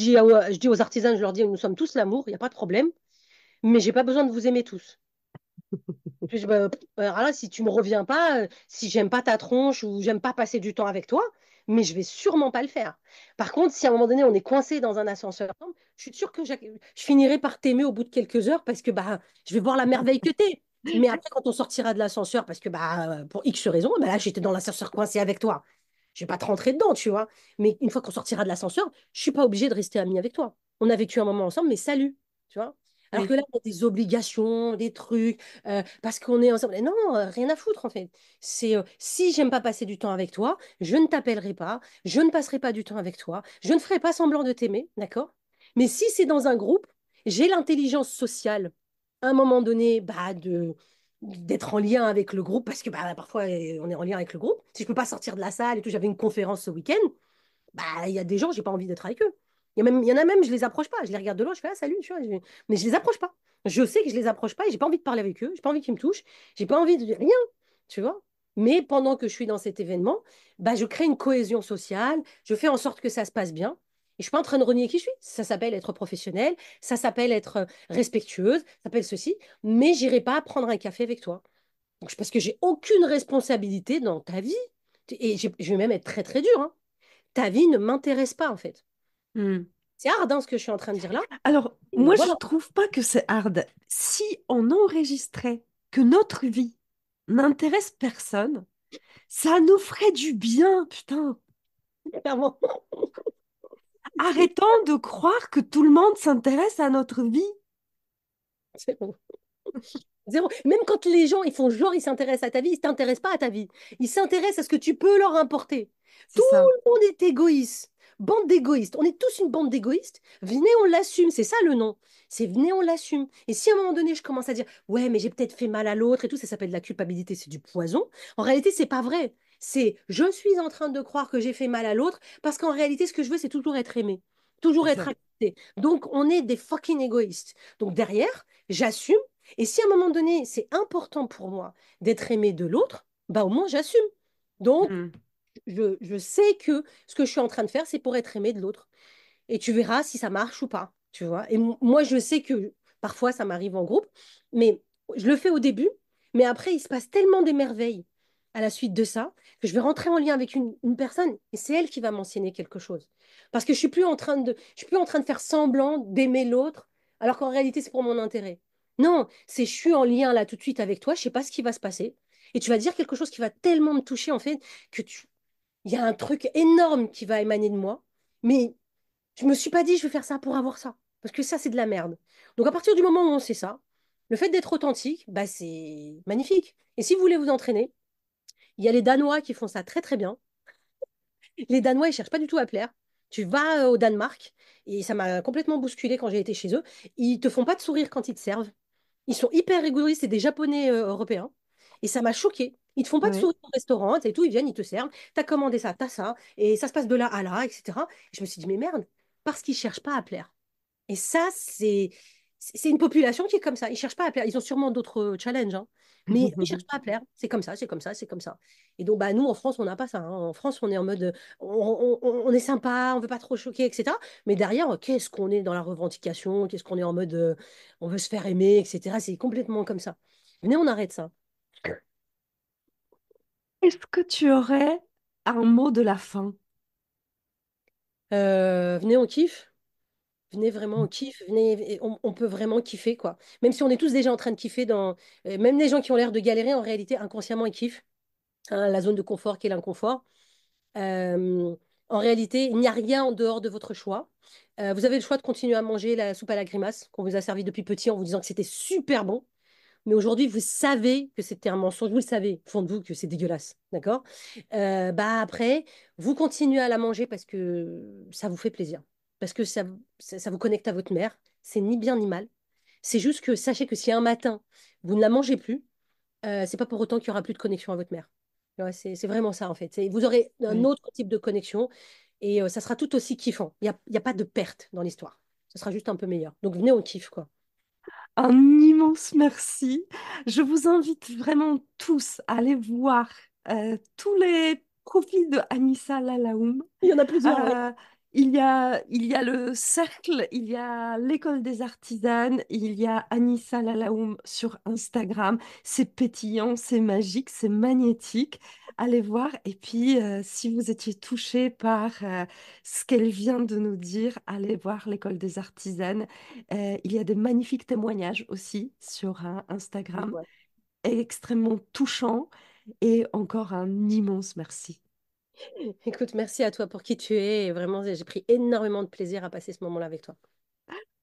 dis aux artisans, je leur dis, nous sommes tous l'amour, il n'y a pas de problème, mais j'ai pas besoin de vous aimer tous. Puis, bah, alors là, si tu me reviens pas, si j'aime pas ta tronche ou j'aime pas passer du temps avec toi, mais je vais sûrement pas le faire. Par contre, si à un moment donné on est coincé dans un ascenseur, je suis sûre que je finirai par t'aimer au bout de quelques heures parce que bah je vais voir la merveille que t'es. Mais après, quand on sortira de l'ascenseur, parce que bah pour X raisons, bah là j'étais dans l'ascenseur coincé avec toi. Je vais pas te rentrer dedans, tu vois. Mais une fois qu'on sortira de l'ascenseur, je suis pas obligée de rester amie avec toi. On a vécu un moment ensemble, mais salut, tu vois. Alors que Oui. là, il y a des obligations, des trucs parce qu'on est ensemble. Et non, rien à foutre en fait. C'est si j'aime pas passer du temps avec toi, je ne t'appellerai pas, je ne passerai pas du temps avec toi, je ne ferai pas semblant de t'aimer, d'accord? Mais si c'est dans un groupe, j'ai l'intelligence sociale à un moment donné d'être en lien avec le groupe parce que bah, parfois on est en lien avec le groupe. Si je peux pas sortir de la salle et tout, j'avais une conférence ce week-end, bah il y a des gens, j'ai pas envie d'être avec eux. Il y en a même, je les approche pas, je les regarde de loin, je fais ah salut, tu vois, mais je les approche pas. Je sais que je les approche pas et j'ai pas envie de parler avec eux, j'ai pas envie qu'ils me touchent, j'ai pas envie de rien, tu vois. Mais pendant que je suis dans cet événement, bah, je crée une cohésion sociale, je fais en sorte que ça se passe bien. Et je suis pas en train de renier qui je suis. Ça s'appelle être professionnel, ça s'appelle être respectueuse, ça s'appelle ceci. Mais j'irai pas prendre un café avec toi. Donc, parce que j'ai aucune responsabilité dans ta vie. Et je vais même être très très dur, hein. Ta vie ne m'intéresse pas en fait. Hmm. C'est hard hein, ce que je suis en train de dire là. Alors, Mais moi, je voilà. trouve pas que c'est hard. Si on enregistrait que notre vie n'intéresse personne, ça nous ferait du bien, putain. Clairement. Arrêtons de croire que tout le monde s'intéresse à notre vie. C'est bon. Zéro. Même quand les gens ils font genre ils s'intéressent à ta vie, ils ne s'intéressent pas à ta vie. Ils s'intéressent à ce que tu peux leur importer. C'est Tout ça. le monde est égoïste. Bande d'égoïstes. On est tous une bande d'égoïstes. Venez, on l'assume. C'est ça le nom. C'est venez, on l'assume. Et si à un moment donné, je commence à dire, ouais, mais j'ai peut-être fait mal à l'autre et tout, ça s'appelle de la culpabilité, c'est du poison. En réalité, c'est pas vrai. C'est je suis en train de croire que j'ai fait mal à l'autre parce qu'en réalité, ce que je veux, c'est toujours être aimé, toujours C'est être ça. accepté. Donc, on est des fucking égoïstes. Donc, derrière, j'assume et si à un moment donné, c'est important pour moi d'être aimé de l'autre, bah au moins j'assume. Donc, Hmm. je sais que ce que je suis en train de faire, c'est pour être aimé de l'autre. Et tu verras si ça marche ou pas, tu vois. Et moi, je sais que parfois, ça m'arrive en groupe, mais je le fais au début, mais après, il se passe tellement des merveilles à la suite de ça que je vais rentrer en lien avec une personne et c'est elle qui va m'enseigner quelque chose. Parce que je suis plus en train de faire semblant d'aimer l'autre, alors qu'en réalité, c'est pour mon intérêt. Non, c'est je suis en lien là tout de suite avec toi, je sais pas ce qui va se passer. Et tu vas dire quelque chose qui va tellement me toucher, en fait, que il y a un truc énorme qui va émaner de moi. Mais je me suis pas dit, je vais faire ça pour avoir ça. Parce que ça, c'est de la merde. Donc, à partir du moment où on sait ça, le fait d'être authentique, bah, c'est magnifique. Et si vous voulez vous entraîner, il y a les Danois qui font ça très, très bien. Les Danois, ils cherchent pas du tout à plaire. Tu vas au Danemark, et ça m'a complètement bousculé quand j'ai été chez eux. Ils te font pas de sourire quand ils te servent. Ils sont hyper égoïstes, c'est des Japonais européens. Et ça m'a choqué. Ils te font pas de Ouais. sourire au restaurant, et tout, ils viennent, ils te servent. T'as commandé ça, t'as ça, et ça se passe de là à là, etc. Et je me suis dit, mais merde, parce qu'ils cherchent pas à plaire. Et ça, c'est une population qui est comme ça. Ils cherchent pas à plaire. Ils ont sûrement d'autres challenges, hein. Mais ils cherchent pas à plaire. C'est comme ça, c'est comme ça, c'est comme ça. Et donc, bah, nous, en France, on n'a pas ça, hein. En France, on est en mode, on est sympa, on veut pas trop choquer, etc. Mais derrière, qu'est-ce qu'on est dans la revendication? Qu'est-ce qu'on est en mode, on veut se faire aimer, etc. C'est complètement comme ça. Venez, on arrête ça. Est-ce que tu aurais un mot de la fin? Venez, on kiffe. Venez vraiment, on kiffe. Venez, et on peut vraiment kiffer, quoi. Même si on est tous déjà en train de kiffer même les gens qui ont l'air de galérer, en réalité, inconsciemment, ils kiffent, hein, la zone de confort qui est l'inconfort. Euh, En réalité, il n'y a rien en dehors de votre choix. Vous avez le choix de continuer à manger la soupe à la grimace qu'on vous a servi depuis petit en vous disant que c'était super bon. Mais aujourd'hui, vous savez que c'était un mensonge. Vous le savez, au fond de vous, que c'est dégueulasse. D'accord? Bah après, vous continuez à la manger parce que ça vous fait plaisir. Parce que ça vous connecte à votre mère. C'est ni bien ni mal. C'est juste que sachez que si un matin, vous ne la mangez plus, c'est pas pour autant qu'il y aura plus de connexion à votre mère. Ouais, c'est vraiment ça, en fait. Vous aurez un Oui. autre type de connexion et ça sera tout aussi kiffant. Il y a pas de perte dans l'histoire. Ça sera juste un peu meilleur. Donc venez, on kiffe, quoi. Un immense merci. Je vous invite vraiment tous à aller voir tous les profils de Anissa Lalaoum. Il y en a plusieurs, ouais. Euh, il y a le cercle, il y a l'école des artisanes, il y a Anissa Lalaoum sur Instagram. C'est pétillant, c'est magique, c'est magnétique. Allez voir. Et puis, si vous étiez touché par ce qu'elle vient de nous dire, allez voir l'école des artisanes. Il y a des magnifiques témoignages aussi sur Instagram, Ouais. extrêmement touchants. Et encore un immense merci. Écoute, merci à toi pour qui tu es. Et vraiment, j'ai pris énormément de plaisir à passer ce moment-là avec toi.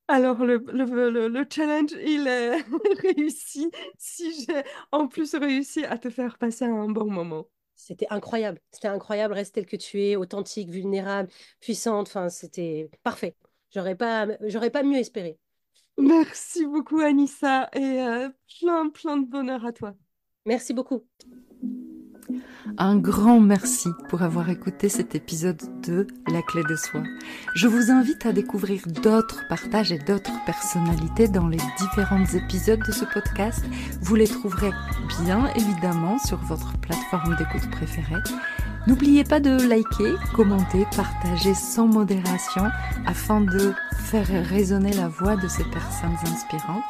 Alors, le challenge, il est réussi si j'ai en plus réussi à te faire passer un bon moment. C'était incroyable. C'était incroyable. Reste tel que tu es, authentique, vulnérable, puissante. Enfin, c'était parfait. J'aurais pas mieux espéré. Merci beaucoup, Anissa, et plein de bonheur à toi. Merci beaucoup. Un grand merci pour avoir écouté cet épisode de La Clé de Soi. Je vous invite à découvrir d'autres partages et d'autres personnalités dans les différents épisodes de ce podcast. Vous les trouverez bien évidemment sur votre plateforme d'écoute préférée. N'oubliez pas de liker, commenter, partager sans modération afin de faire résonner la voix de ces personnes inspirantes.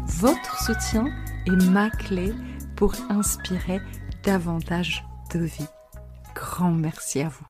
Votre soutien est ma clé pour inspirer davantage de vie. Grand merci à vous.